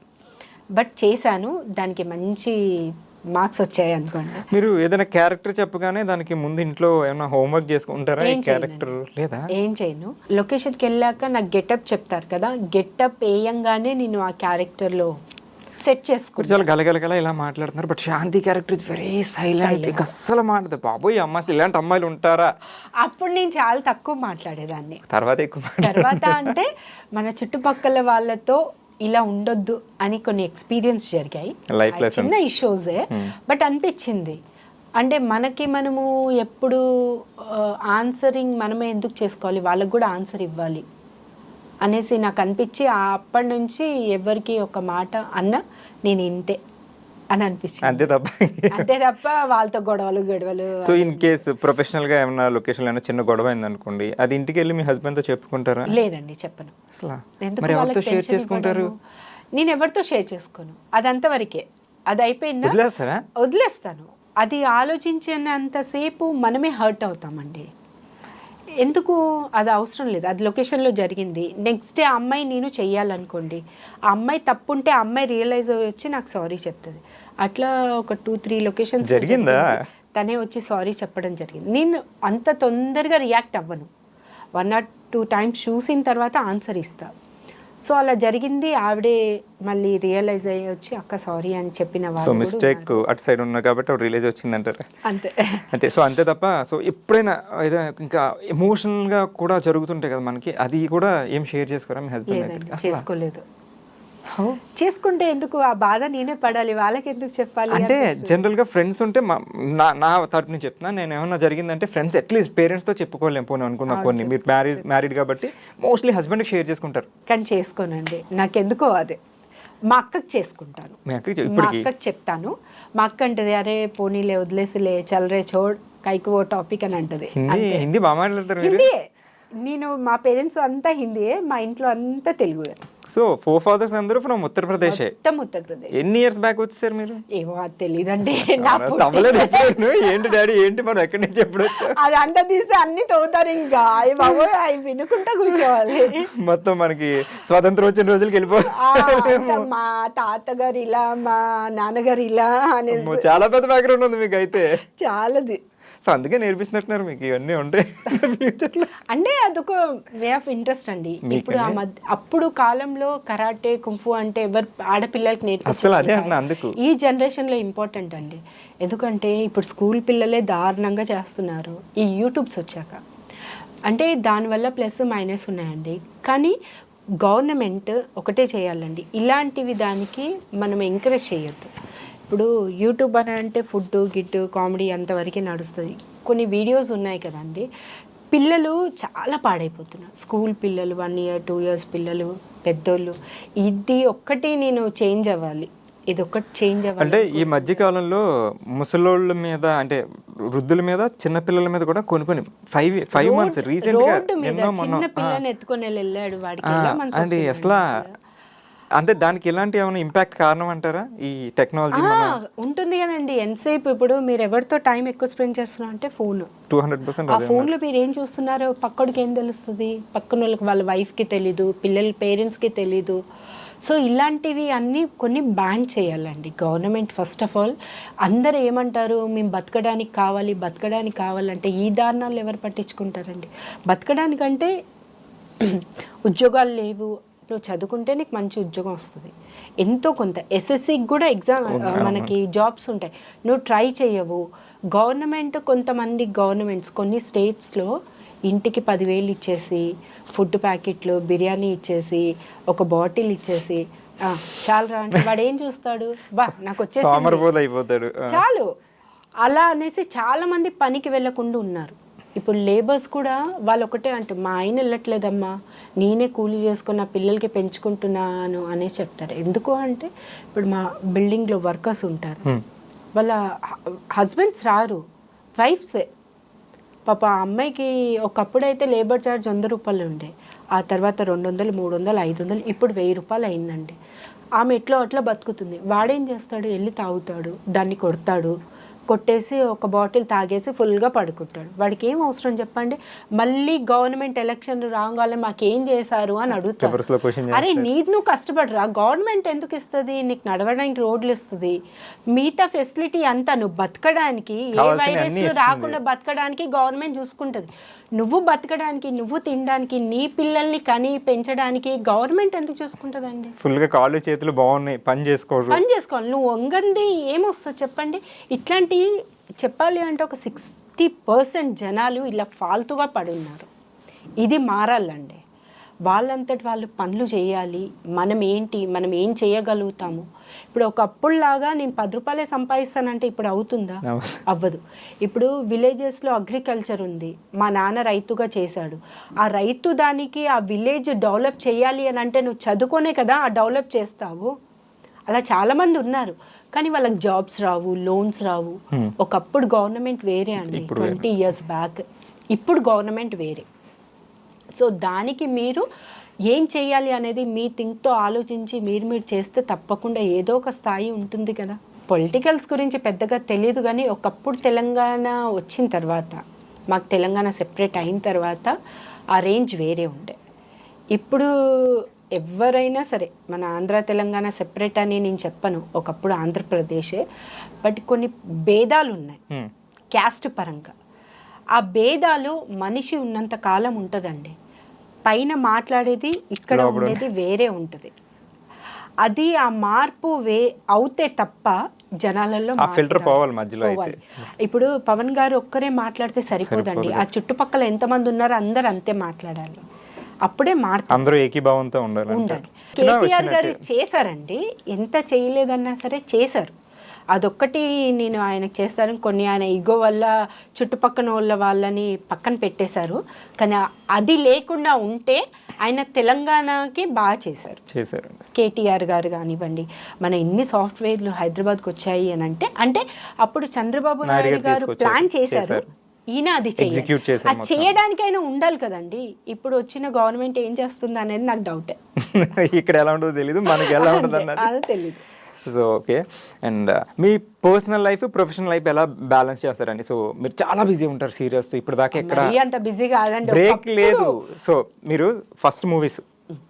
బట్ చేశాను. దానికి మంచి మార్క్స్ వచ్చాయి అనుకోండి. మీరు ఏదైనా క్యారెక్టర్ చెప్పగానే దానికి ముందు ఇంట్లో ఏమైనా హోంవర్క్ చేసుకుంటారా? ఏం చేయను. లొకేషన్కి వెళ్ళాక నాకు గెటప్ చెప్తారు కదా, గెటప్ వేయంగానే నేను ఆ క్యారెక్టర్లో సెట్ చేసుకుంటాను. చాలా గలగలగల ఇలా మాట్లాడుతున్నారు, but Shanti character is very silent, అస్సలు మాట్లాడదు. బాబోయ్ అమ్మాయి ఇలాంటి అమ్మాయిలు ఉంటారా? అప్పుడు నేను చాలా తక్కువ మాట్లాడేదాన్ని. తర్వాత అంటే మన చుట్టుపక్కల వాళ్ళతో ఇలా ఉండొద్దు అని కొన్ని ఎక్స్పీరియన్స్ జరిగాయి, చిన్న ఇష్యూసే. బట్ అనిపించింది అంటే మనము ఎప్పుడు ఆన్సరింగ్ మనమే ఎందుకు చేసుకోవాలి, వాళ్ళకు కూడా ఆన్సర్ ఇవ్వాలి అనేసి నాకు అనిపించి అప్పటి నుంచి ఎవరికి ఒక మాట అన్న నేను ఇంతే అని అనిపించింది, అంతే తప్ప వాళ్ళతో గొడవలు. సో ఇన్ కేసు ప్రొఫెషనల్ గా ఏమైనా లొకేషన్ లో చిన్న గొడవ అయింది అనుకోండి, అది ఇంటికి వెళ్ళి మీ హస్బెండ్ తో చెప్పుకుంటారా? లేదండి, చెప్పను. నేను ఎవరితో షేర్ చేసుకోను, అది అంతవరకే. అది అయిపోయిందా వదిలేస్తాను. అది ఆలోచించినంతసేపు మనమే హర్ట్ అవుతామండి. ఎందుకు అది అవసరం లేదు. అది లొకేషన్లో జరిగింది. నెక్స్ట్ డే ఆ అమ్మాయి నేను చెయ్యాలనుకోండి, ఆ అమ్మాయి తప్పుంటే ఆ అమ్మాయి రియలైజ్ అయ్యి వచ్చి నాకు సారీ చెప్తుంది. అట్లా ఒక 2-3 లొకేషన్స్ జరిగిందా? తనే వచ్చి సారీ చెప్పడం జరిగింది. నేను అంత తొందరగా రియాక్ట్ అవ్వను. 1 or 2 టైమ్స్ చూసిన తర్వాత ఆన్సర్ ఇస్తా. సో అలా జరిగింది. ఆవిడే మళ్ళీ రియలైజ్ అయ్యి వచ్చి అక్క సారీ అని చెప్పిన సో వాళ్ళు కూడా మిస్టేక్ ఉన్నారు. అటు సైడ్ ఉన్నా కాబట్టి అప్పుడు రిలీజ్ వచ్చిందంటారా? అంతే. అంతే. సో అంతే తప్ప సో ఎప్పుడైనా ఏదో ఇంకా ఎమోషనల్గా కూడా జరుగుతుంటాయి కదా మనకి, అది కూడా ఏం షేర్ చేసుకోరా మీ హస్బెండ్ లేదండి, దగ్గర? చేసుకోలేదు. చేసుకుంటే ఎందుకు ఆ బాధ నేనే పడాలి, వాళ్ళకి ఎందుకు చెప్పాలి అంటే అనిపిస్తుంది. జనరల్గా ఫ్రెండ్స్ ఉంటే నా తరపు నుంచి చెప్తున్నా, నేను ఏమన్నా జరిగిందంటే ఫ్రెండ్స్ అట్లీస్ట్ పేరెంట్స్తో చెప్పుకోలేము పోనీ అనుకున్నా. కొన్ని మీరు మ్యారీడ్ కాబట్టి మోస్ట్లీ హస్బెండ్కి షేర్ చేసుకుంటారు. కానీ చేసుకోనండి, నాకెందుకో అదే. మా అక్కకి చేసుకుంటాను, మీ అక్కకి మా ఇప్పటికి అక్కకి చెప్తాను. మా అక్క అంటది అరే పోనీలే వదిలేసిలే చల్రే చోడ్ కైకి ఓ టాపిక్ అని అంటది. హిందీ బాగా మాట్లాడతారు మీరు. హిందీయే, నేను మా పేరెంట్స్ అంతా హిందీయే, మా ఇంట్లో అంతా తెలుగు. సో 4 fathers అందరూ ఫ్రమ్ ఉత్తరప్రదేశ్. మొత్తం ఉత్తరప్రదేశ్. ఎన్ని ఇయర్స్ బ్యాక్ వచ్చేసారు మీరు? ఏమో అది తెలీదండి. తవ్వలేదు ఎప్పుడు. ఏంటి డాడీ ఏంటి మనం ఎక్కడి నుంచి ఎప్పుడు వచ్చావు? అది అంత తీస్తే అన్ని తవ్వుతారు ఇంకా. అవి బాబు అవి వినుకుంటా కూర్చోవాలి. మొత్తం మనకి స్వాతంత్రం వచ్చిన రోజులకి వెళ్ళిపోతాం. మా తాతగారు ఇలా, మా నాన్నగారు ఇలా అనేసి చాలా పెద్ద బ్యాక్గ్రౌండ్ ఉంది మీకు అయితే. చాలాది. సో అందుకే నేర్పిస్తున్నట్టున్నారు మీకు ఇవన్నీ ఉంటాయి ఫ్యూచర్లో. అంటే అదొక వే ఆఫ్ ఇంట్రెస్ట్ అండి. ఇప్పుడు అప్పుడు కాలంలో కరాటే కుంఫు అంటే ఎవరు ఆడపిల్లలకి అసలు అదే అన్న నేర్పిస్తారు. అందుకు ఈ జనరేషన్లో ఇంపార్టెంట్ అండి. ఎందుకంటే ఇప్పుడు స్కూల్ పిల్లలే దారుణంగా చేస్తున్నారు ఈ యూట్యూబ్స్ వచ్చాక. అంటే దానివల్ల ప్లస్ మైనస్ ఉన్నాయండి. కానీ గవర్నమెంట్ ఒకటే చేయాలండి, ఇలాంటివి దానికి మనం ఎంకరేజ్ చేయొద్దు. ఇప్పుడు యూట్యూబ్ అని అంటే ఫుడ్ గిడ్డు కామెడీ అంతవరకు నడుస్తుంది. కొన్ని వీడియోస్ ఉన్నాయి కదండి, పిల్లలు చాలా పాడైపోతున్నారు. స్కూల్ పిల్లలు 1 year 2 years పిల్లలు పెద్దోళ్ళు. ఇది ఒక్కటి నేను చేంజ్ అవ్వాలి, ఇది ఒక్కటి చేంజ్ అవ్వాలి. అంటే ఈ మధ్య కాలంలో ముసలోళ్ళ మీద అంటే వృద్ధుల మీద చిన్నపిల్లల మీద కూడా కొన్ని 5 months రీసెంట్ గా రోడ్డు మీద చిన్న పిల్లని ఎత్తుకొని వెళ్ళాడు, వాడికి ఎలా మనసు అండి ఒప్పిందండి అసలు. అసలు? అంటే దానికి ఎలాంటి ఏమైనా ఇంపాక్ట్ కారణం అంటారా ఈ టెక్నాలజీ? ఉంటుంది కదండి. ఎంతసేపు ఇప్పుడు మీరు ఎవరితో టైం ఎక్కువ స్పెండ్ చేస్తున్నారు అంటే ఫోన్. 200% ఆ ఫోన్లో మీరు ఏం చూస్తున్నారో పక్కడికి ఏం తెలుస్తుంది? పక్కన వాళ్ళకి వాళ్ళ వైఫ్కి తెలీదు, పిల్లల పేరెంట్స్కి తెలీదు. సో ఇలాంటివి అన్నీ కొన్ని బ్యాన్ చేయాలండి గవర్నమెంట్. ఫస్ట్ ఆఫ్ ఆల్ అందరు ఏమంటారు, మేము బతకడానికి కావాలంటే ఈ దారుణాలు ఎవరు పట్టించుకుంటారండి? బతకడానికంటే ఉద్యోగాలు లేవు, నువ్వు చదువుకుంటే నీకు మంచి ఉద్యోగం వస్తుంది, ఎంతో కొంత ఎస్ఎస్సికి కూడా ఎగ్జామ్ మనకి జాబ్స్ ఉంటాయి, నువ్వు ట్రై చేయవు. గవర్నమెంట్స్ కొన్ని స్టేట్స్లో ఇంటికి 10,000 ఇచ్చేసి ఫుడ్ ప్యాకెట్లు బిర్యానీ ఇచ్చేసి ఒక బాటిల్ ఇచ్చేసి చాలరా అంటే వాడు ఏం చూస్తాడు, బా నాకు వచ్చేసి చాలు అలా అనేసి చాలామంది పనికి వెళ్ళకుండా ఉన్నారు. ఇప్పుడు లేబర్స్ కూడా వాళ్ళు ఒకటే అంటే మా ఆయన వెళ్ళట్లేదమ్మా, నేనే కూలీ చేసుకుని నా పిల్లలకి పెంచుకుంటున్నాను అనేసి చెప్తారు. ఎందుకు అంటే ఇప్పుడు మా బిల్డింగ్లో వర్కర్స్ ఉంటారు, వాళ్ళ హస్బెండ్స్ రారు, వైఫ్సే. పాప ఆ అమ్మాయికి ఒకప్పుడైతే లేబర్ ఛార్జ్ 100 రూపాయలు ఉండే, ఆ తర్వాత 200, 300, 500, ఇప్పుడు 1000 రూపాయలు అయిందండి. ఆమె ఎట్లా అట్లా బతుకుతుంది. వాడేం చేస్తాడు, వెళ్ళి తాగుతాడు, దాన్ని కొడతాడు, కొట్టేసి ఒక బాటిల్ తాగేసి ఫుల్గా పడుకుంటాడు. వాడికి ఏం అవసరం చెప్పండి? మళ్ళీ గవర్నమెంట్ ఎలక్షన్ రాగానే మాకేం చేశారు అని అడుగుతారు. అరే నువ్వు కష్టపడరా, గవర్నమెంట్ ఎందుకు ఇస్తుంది నీకు? నడవడానికి రోడ్లు ఇస్తుంది, మిగతా ఫెసిలిటీ అంతా నువ్వు బతకడానికి, ఏ వైరస్లు రాకుండా బతకడానికి గవర్నమెంట్ చూసుకుంటుంది. నువ్వు బతకడానికి, నువ్వు తినడానికి, నీ పిల్లల్ని కని పెంచడానికి గవర్నమెంట్ ఎందుకు చూసుకుంటుందండి? ఫుల్గా కాళ్ళు చేతులు బాగున్నాయి, పని చేసుకోవాలి. నువ్వు వంగంది ఏమొస్తుంది చెప్పండి? ఇట్లాంటి చెప్పాలి అంటే ఒక 60% జనాలు ఇలా ఫాల్తుగా పడి ఉన్నారు. ఇది మారాలండి. వాళ్ళంతటి వాళ్ళు పనులు చేయాలి. మనం ఏం చేయగలుగుతాము? ఇప్పుడు ఒకప్పుడులాగా నేను 10 రూపాయలే సంపాదిస్తానంటే ఇప్పుడు అవుతుందా? అవ్వదు. ఇప్పుడు విలేజెస్లో అగ్రికల్చర్ ఉంది, మా నాన్న రైతుగా చేశాడు. ఆ రైతు దానికి ఆ విలేజ్ డెవలప్ చేయాలి అని అంటే నువ్వు చదువుకోనే కదా ఆ డెవలప్ చేస్తావు. అలా చాలామంది ఉన్నారు, కానీ వాళ్ళకి జాబ్స్ రావు, లోన్స్ రావు. ఒకప్పుడు గవర్నమెంట్ వేరే అండి, 20 years బ్యాక్. ఇప్పుడు గవర్నమెంట్ వేరే. సో దానికి మీరు ఏం చేయాలి అనేది మీ థింక్తో ఆలోచించి మీరు చేస్తే తప్పకుండా ఏదో ఒక స్థాయి ఉంటుంది కదా. పొలిటికల్స్ గురించి పెద్దగా తెలియదు, కానీ ఒకప్పుడు తెలంగాణ వచ్చిన తర్వాత, మాకు తెలంగాణ సెపరేట్ అయిన తర్వాత ఆ రేంజ్ వేరే ఉండే. ఇప్పుడు ఎవరైనా సరే మన ఆంధ్ర తెలంగాణ సెపరేట్ అని నేను చెప్పను, ఒకప్పుడు ఆంధ్రప్రదేశే, బట్ కొన్ని భేదాలు ఉన్నాయి క్యాస్ట్ పరంగా. ఆ భేదాలు మనిషి ఉన్నంత కాలం ఉంటుందండి. పైన మాట్లాడేది ఇక్కడ ఉండేది వేరే ఉంటుంది. అది ఆ మార్పు అవుతే తప్ప జనాలలో ఫిల్టర్ పోవాలి మధ్యలో. ఇప్పుడు పవన్ గారు ఒక్కరే మాట్లాడితే సరిపోదండి, ఆ చుట్టుపక్కల ఎంతమంది ఉన్నారో అందరు అంతే మాట్లాడాలి, అప్పుడే అందరూ ఏకీభావంతో ఉండాలి. కేసీఆర్ గారు చేశారండి, ఎంత చేయలేదన్నా సరే చేశారు. అదొక్కటి నేను ఆయనకు చేస్తాను. కొన్ని ఆయన ఈగో వల్ల చుట్టుపక్కన వాళ్ళని పక్కన పెట్టేశారు, కానీ అది లేకుండా ఉంటే ఆయన తెలంగాణకి బాగా చేశారు. కేటీఆర్ గారు కానివ్వండి, మన ఇన్ని సాఫ్ట్వేర్లు హైదరాబాద్కి వచ్చాయి అని అంటే అప్పుడు చంద్రబాబు నాయుడు గారు ప్లాన్ చేశారు, ఈయన అది చేయడానికైనా ఉండాలి కదండి. ఇప్పుడు వచ్చిన గవర్నమెంట్ ఏం చేస్తుంది అనేది నాకు డౌటే. ఇక్కడ ఎలా ఉంటుందో తెలియదు, మనకి ఎలా ఉంటుంది అది తెలియదు. So okay, and me personal life professional life ఎలా బ్యాలెన్స్ చేస్తారండి? సో మీరు చాలా బిజీ ఉంటారు సీరియస్, ఇప్పుడు దాకా ఎక్కడ అంత బిజీ కాదండి, బ్రేక్ లేదు. సో మీరు ఫస్ట్ మూవీస్,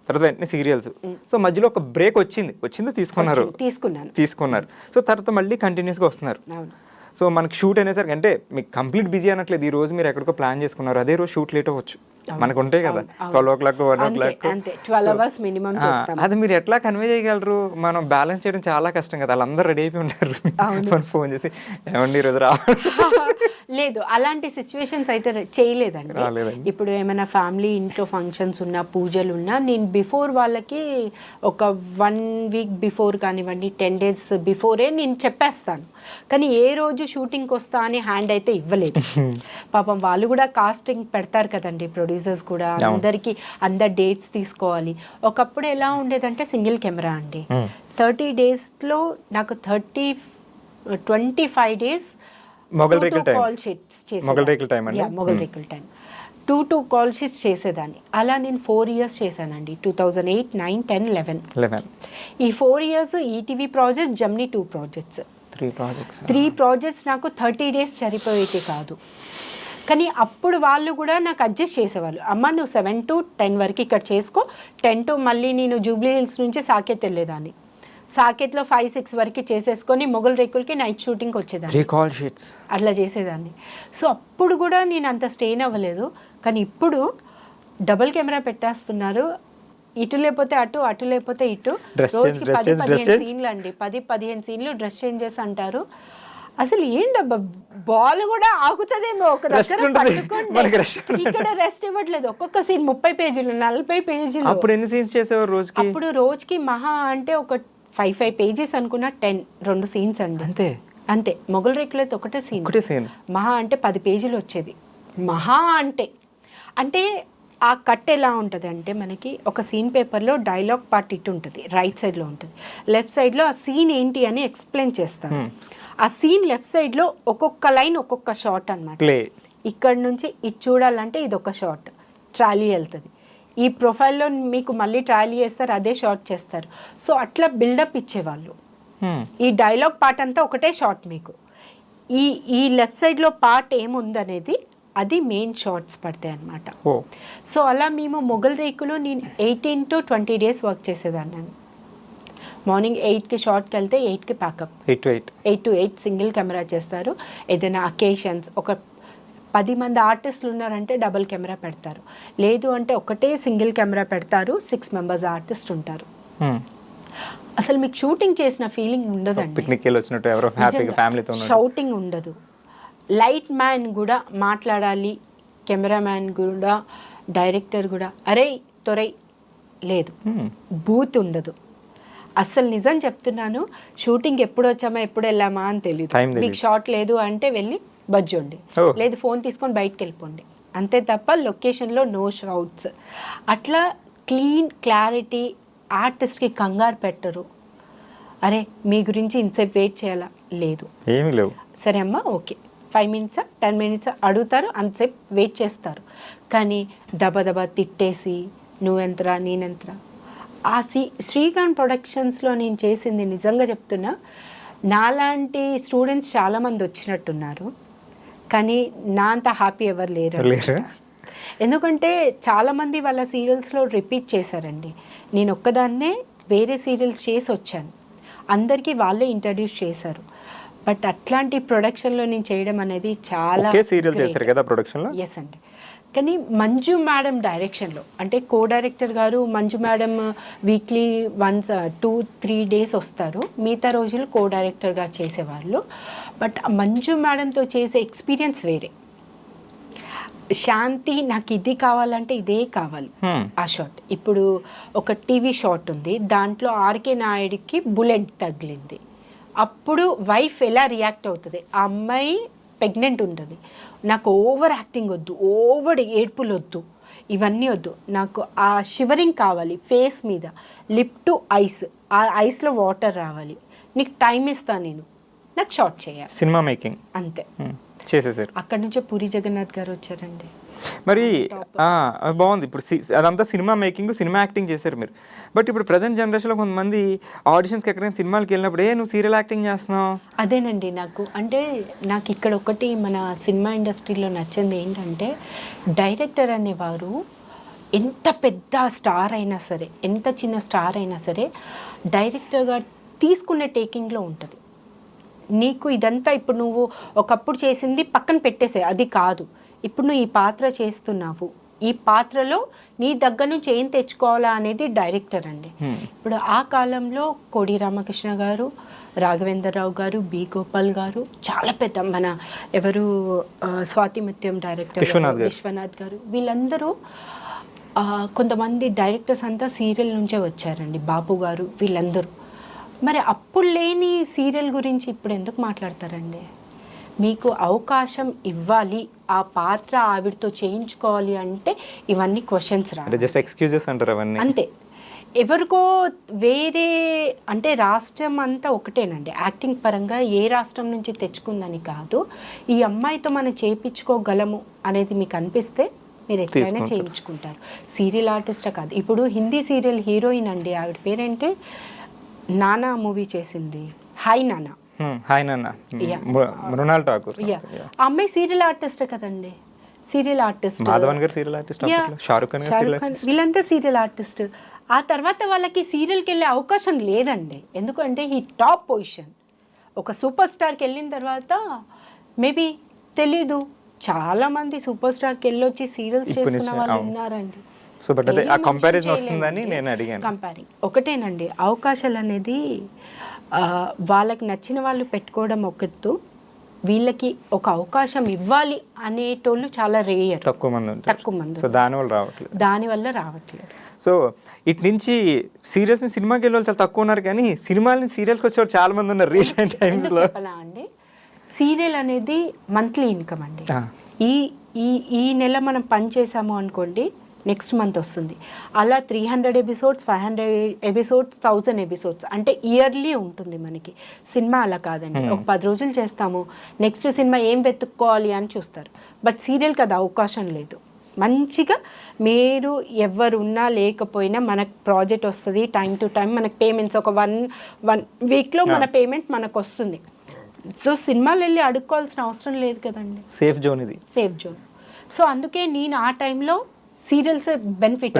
తర్వాత వెంటనే సీరియల్స్, సో మధ్యలో ఒక బ్రేక్ వచ్చిందో తీసుకున్నారు. సో తర్వాత మళ్ళీ కంటిన్యూస్గా వస్తున్నారు. సో మనకి షూట్ అనేసరికి అంటే మీకు కంప్లీట్ బిజీ అనట్లేదు, ఈ రోజు మీరు ఎక్కడికో ప్లాన్ చేసుకున్నారు, అదే రోజు షూట్ లేట్ అవ్వచ్చు, మనకు ఉంటాయి కదా 12 o'clock 1 o'clock, 12 hours మినిమం చేస్తాం. అది మీరు ఎట్లా కన్వే చేయగలరు? మనం బ్యాలెన్స్ చేయడం చాలా కష్టం కదా, వాళ్ళందరూ రెడీ అయిపోయి ఉంటారు, మనం ఫోన్ చేసి ఏమండి ఈరోజు లేదు, అలాంటి సిచ్యువేషన్స్ అయితే చేయలేదండి. ఇప్పుడు ఏమైనా ఫ్యామిలీ ఇంట్లో ఫంక్షన్స్ ఉన్నా, పూజలు ఉన్నా, నేను బిఫోర్ వాళ్ళకి ఒక 1 week బిఫోర్ కానివ్వండి, 10 days బిఫోరే నేను చెప్పేస్తాను. కానీ ఏ రోజు షూటింగ్కి వస్తా అని హ్యాండ్ అయితే ఇవ్వలేదు. పాపం వాళ్ళు కూడా కాస్టింగ్ పెడతారు కదండి, ప్రొడ్యూసర్స్ కూడా, అందరి డేట్స్ తీసుకోవాలి. ఒకప్పుడు ఎలా ఉండేదంటే సింగిల్ కెమెరా అండి, 30 daysలో నాకు 25 days మొగల్ రేకుల టైం 2 కాల్ షీట్స్ చేసేదాన్ని. అలా నేను 4 years చేశానండి, 2008, 9, 10, 11. ఈ 4 years ETV project, Gemini 2 projects, 3 projects నాకు 30 days సరిపోయేది కాదు. కానీ అప్పుడు వాళ్ళు కూడా నాకు అడ్జస్ట్ చేసేవాళ్ళు, అమ్మ నువ్వు 7 to 10 వరకు ఇక్కడ చేసుకో, 10 to మళ్ళీ నేను జూబ్లీ హిల్స్ నుంచి సాకేత్ వెళ్ళేదాన్ని, సాకేత్లో 5-6 వరకు చేసేసుకొని మొగల్ రేకులకి నైట్ షూటింగ్కి వచ్చేదాన్ని, అట్లా చేసేదాన్ని. సో అప్పుడు కూడా నేను అంత స్టెయిన్ అవ్వలేదు. కానీ ఇప్పుడు డబుల్ కెమెరా పెట్టేస్తున్నారు, ఇటు లేకపోతే అటు, అటు లేకపోతే ఇటు, రోజుకి 10-15 సీన్లు అండి, 10-15 సీన్లు డ్రెస్ చేంజెస్ అంటారు. అసలు ఏంటబ్బా, బాల్ కూడా ఆగుతుందేమో ఒక దగ్గర పట్టుకోండి, ఇక్కడ రెస్ట్ ఇవ్వట్లేదు. ఒక్కొక్క సీన్ 30 pages 40 pages. అప్పుడు ఎన్ని సీన్స్ చేసేవారు రోజుకి? అప్పుడు రోజుకి మహా అంటే ఒక 5 pages అనుకున్న 2 scenes అండి, అంతే. మొగల్ రేకులు అయితే ఒకటే సీన్, మహా అంటే 10 pages వచ్చేది, మహా అంటే ఆ కట్ ఎలా ఉంటుంది అంటే, మనకి ఒక సీన్ పేపర్లో డైలాగ్ పార్ట్ ఇటు ఉంటుంది, రైట్ సైడ్లో ఉంటుంది, లెఫ్ట్ సైడ్లో ఆ సీన్ ఏంటి అని ఎక్స్ప్లెయిన్ చేస్తారు. ఆ సీన్ లెఫ్ట్ సైడ్లో ఒక్కొక్క లైన్ ఒక్కొక్క షాట్ అనమాట. ఇక్కడ నుంచి ఇది చూడాలంటే ఇది ఒక షాట్, ట్రాలీ వెళ్తుంది, ఈ ప్రొఫైల్లో మీకు మళ్ళీ ట్రాలీ చేస్తారు, అదే షాట్ చేస్తారు. సో అట్లా బిల్డప్ ఇచ్చేవాళ్ళు. ఈ డైలాగ్ పార్ట్ అంతా ఒకటే షాట్, మీకు ఈ లెఫ్ట్ సైడ్లో పార్ట్ ఏముందనేది అది మెయిన్ షార్ట్స్ పడతాయి అన్నమాట. సో అలా మేము మొగల్ రేకులో నేను 18 to 20 days వర్క్ చేసేదాన్ని. మార్నింగ్ 8కి షార్ట్కి వెళ్తే 8కి ప్యాకప్, 8 to 8 సింగిల్ కెమెరా చేస్తారు. ఏదైనా అకేషన్స్, ఒక 10 మంది ఆర్టిస్టులు ఉన్నారంటే డబుల్ కెమెరా పెడతారు, లేదు అంటే ఒకటే సింగిల్ కెమెరా పెడతారు, 6 members ఆర్టిస్ట్ ఉంటారు. అసలు మీకు షూటింగ్ చేసిన ఫీలింగ్ ఉండదండి, షౌటింగ్ ఉండదు. లైట్ మ్యాన్ కూడా మాట్లాడాలి, కెమెరామ్యాన్ కూడా, డైరెక్టర్ కూడా అరే తొరై లేదు, బూత్ ఉండదు అస్సలు. నిజం చెప్తున్నాను, షూటింగ్ ఎప్పుడు వచ్చామా ఎప్పుడు వెళ్ళామా అని తెలియదు. మీకు షాట్ లేదు అంటే వెళ్ళి బజ్జోండి, లేదు ఫోన్ తీసుకొని బయటకు వెళ్ళిపోండి, అంతే తప్ప లొకేషన్లో నో షౌట్స్. అట్లా క్లీన్ క్లారిటీ, ఆర్టిస్ట్కి కంగారు పెట్టరు. అరే మీ గురించి ఇంతసేపు వెయిట్ చేయాలా, లేదు ఏమీ లేవు, సరే అమ్మా ఓకే 5 minutes 10 minutes అడుగుతారు, అంతసేపు వెయిట్ చేస్తారు. కానీ దబదబా తిట్టేసి నువ్వెంతరా నేనెంతరా. ఆ శ్రీకాంత్ ప్రొడక్షన్స్లో నేను చేసింది నిజంగా చెప్తున్నా, నాలాంటి స్టూడెంట్స్ చాలామంది వచ్చినట్టున్నారు, కానీ నా అంత హ్యాపీ ఎవరు లేరు. లేరు. ఎందుకంటే చాలామంది వాళ్ళ సీరియల్స్లో రిపీట్ చేశారండి. నేను ఒక్కదాన్నే వేరే సీరియల్స్ చేసి వచ్చాను, అందరికీ వాళ్ళే ఇంట్రడ్యూస్ చేశారు. బట్ అట్లాంటి ప్రొడక్షన్లో నేను చేయడం అనేది చాలా సీరియల్ చేశారు కదా ప్రొడక్షన్లో. ఎస్ అండి. కానీ మంజు మేడం డైరెక్షన్లో, అంటే కో డైరెక్టర్ గారు Manju madam weekly once 2-3 days వస్తారు, మిగతా రోజులు కో డైరెక్టర్ గారు చేసేవాళ్ళు. బట్ మంజు మేడంతో చేసే ఎక్స్పీరియన్స్ వేరే. శాంతి నాకు ఇది కావాలంటే ఇదే కావాలి ఆ షాట్. ఇప్పుడు ఒక టీవీ షాట్ ఉంది, దాంట్లో ఆర్కే నాయుడికి బుల్లెట్ తగిలింది, అప్పుడు వైఫ్ ఎలా రియాక్ట్ అవుతుంది, ఆ అమ్మాయి ప్రెగ్నెంట్ ఉంటుంది, నాకు ఓవర్ యాక్టింగ్ వద్దు, ఓవర్ ఏడ్పులు వద్దు, ఇవన్నీ వద్దు, నాకు ఆ షివరింగ్ కావాలి ఫేస్ మీద, లిప్ టు ఐస్, ఆ ఐస్లో వాటర్ రావాలి, నీకు టైం ఇస్తాను నేను, నాకు షార్ట్ చేయాలి, సినిమా మేకింగ్ అంతే చేసేసారు. అక్కడి నుంచే పూరి జగన్నాథ్ గారు వచ్చారండి. మరి బాగుంది. ఇప్పుడు అదంతా సినిమా మేకింగ్, సినిమా యాక్టింగ్ చేశారు మీరు. బట్ ఇప్పుడు ప్రజెంట్ జనరేషన్లో కొంతమంది ఆడిషన్స్కి ఎక్కడైనా సినిమాలకి వెళ్ళినప్పుడు నువ్వు సీరియల్ యాక్టింగ్ చేస్తున్నావు. అదేనండి, నాకు ఇక్కడ ఒకటి మన సినిమా ఇండస్ట్రీలో నచ్చింది ఏంటంటే, డైరెక్టర్ అనేవారు ఎంత పెద్ద స్టార్ అయినా సరే, ఎంత చిన్న స్టార్ అయినా సరే, డైరెక్టర్గా తీసుకునే టేకింగ్లో ఉంటుంది. నీకు ఇదంతా ఇప్పుడు నువ్వు ఒకప్పుడు చేసింది పక్కన పెట్టేసే, అది కాదు, ఇప్పుడు నువ్వు ఈ పాత్ర చేస్తున్నావు, ఈ పాత్రలో నీ దగ్గర నుంచి ఏం తెచ్చుకోవాలా అనేది డైరెక్టర్ అండి. ఇప్పుడు ఆ కాలంలో కోడి రామకృష్ణ గారు, రాఘవేంద్రరావు గారు, బి గోపాల్ గారు, చాలా పెద్ద మన ఎవరు స్వాతి ముత్యం డైరెక్టర్ విశ్వనాథ్ గారు, వీళ్ళందరూ కొంతమంది డైరెక్టర్స్ అంతా సీరియల్ నుంచే వచ్చారండి, బాపు గారు, వీళ్ళందరూ. మరి అప్పుడు లేని సీరియల్ గురించి ఇప్పుడు ఎందుకు మాట్లాడతారండి? మీకు అవకాశం ఇవ్వాలి, ఆ పాత్ర ఆవిడతో చేయించుకోవాలి అంటే ఇవన్నీ క్వశ్చన్స్ రా, జస్ట్ ఎక్స్క్యూజెస్ అంటారు అవన్నీ, అంతే. ఎవరికో వేరే అంటే రాష్ట్రం అంతా ఒకటేనండి, యాక్టింగ్ పరంగా ఏ రాష్ట్రం నుంచి తెచ్చుకుందని కాదు, ఈ అమ్మాయితో మనం చేయించుకోగలము అనేది మీకు అనిపిస్తే మీరు ఎట్లయినా చేయించుకుంటారు. సీరియల్ ఆర్టిస్టే కాదు, ఇప్పుడు హిందీ సీరియల్ హీరోయిన్ అండి, ఆవిడ పేరేంటే నానా మూవీ చేసింది, హాయ్ నానా, మృణాల్ ఠాకూర్. ఆ అమ్మాయి సీరియల్ ఆర్టిస్టే కదండి, సీరియల్ ఆర్టిస్ట్. మాధవన్ గారు సీరియల్ ఆర్టిస్ట్, షారుఖ్ ఖాన్, వీళ్ళంతా సీరియల్ ఆర్టిస్ట్. ఆ తర్వాత వాళ్ళకి సీరియల్కి వెళ్ళే అవకాశం లేదండి, ఎందుకంటే ఈ టాప్ పొజిషన్ ఒక సూపర్ స్టార్కి వెళ్ళిన తర్వాత మేబీ తెలీదు, చాలా మంది సూపర్ స్టార్కి వెళ్ళొచ్చి సీరియల్స్ చేసుకున్న వాళ్ళు ఉన్నారండి. సో బట్ అదే ఆ కంపారిజన్ వస్తుందని నేను అడిగాను. కంపేరింగ్ ఒకటేనండి, అవకాశాలు అనేది వాళ్ళకి నచ్చిన వాళ్ళు పెట్టుకోవడం ఒకత్తు, వీళ్ళకి ఒక అవకాశం ఇవ్వాలి అనేటోళ్ళు చాలా రేయర్, తక్కువ మంది. సో దానివల్ల రావట్లేదు. సో ఇటు నుంచి సీరియల్స్ ని సినిమాకి వెళ్ళే వాళ్ళు చాలా తక్కువ ఉన్నారు, కానీ సినిమాలని సీరియల్స్కి వచ్చేవాళ్ళు చాలా మంది ఉన్నారు రీసెంట్ టైమ్స్లో. చెప్పలా అండి, సీరియల్ అనేది మంత్లీ ఇన్కమ్ అండి. ఈ నెల మనం పని చేసాము అనుకోండి, నెక్స్ట్ మంత్ వస్తుంది. అలా 300 ఎపిసోడ్స్, 500 ఎపిసోడ్స్, 1000 ఎపిసోడ్స్ అంటే ఇయర్లీ ఉంటుంది మనకి. సినిమా అలా కాదండి, ఒక 10 రోజులు చేస్తాము, నెక్స్ట్ సినిమా ఏం వెతుక్కోవాలి అని చూస్తారు. బట్ సీరియల్కి అది అవకాశం లేదు. మంచిగా మీరు ఎవరున్నా లేకపోయినా మనకు ప్రాజెక్ట్ వస్తుంది, టైం టు టైం మనకు పేమెంట్స్ ఒక వన్ వీక్లో మన పేమెంట్ మనకు వస్తుంది. సో సినిమాలు వెళ్ళి అడుక్కోవాల్సిన అవసరం లేదు కదండి, సేఫ్ జోన్ ఇది, సేఫ్ జోన్. సో అందుకే నేను ఆ టైంలో సీరియల్స్ బెనిఫిట్,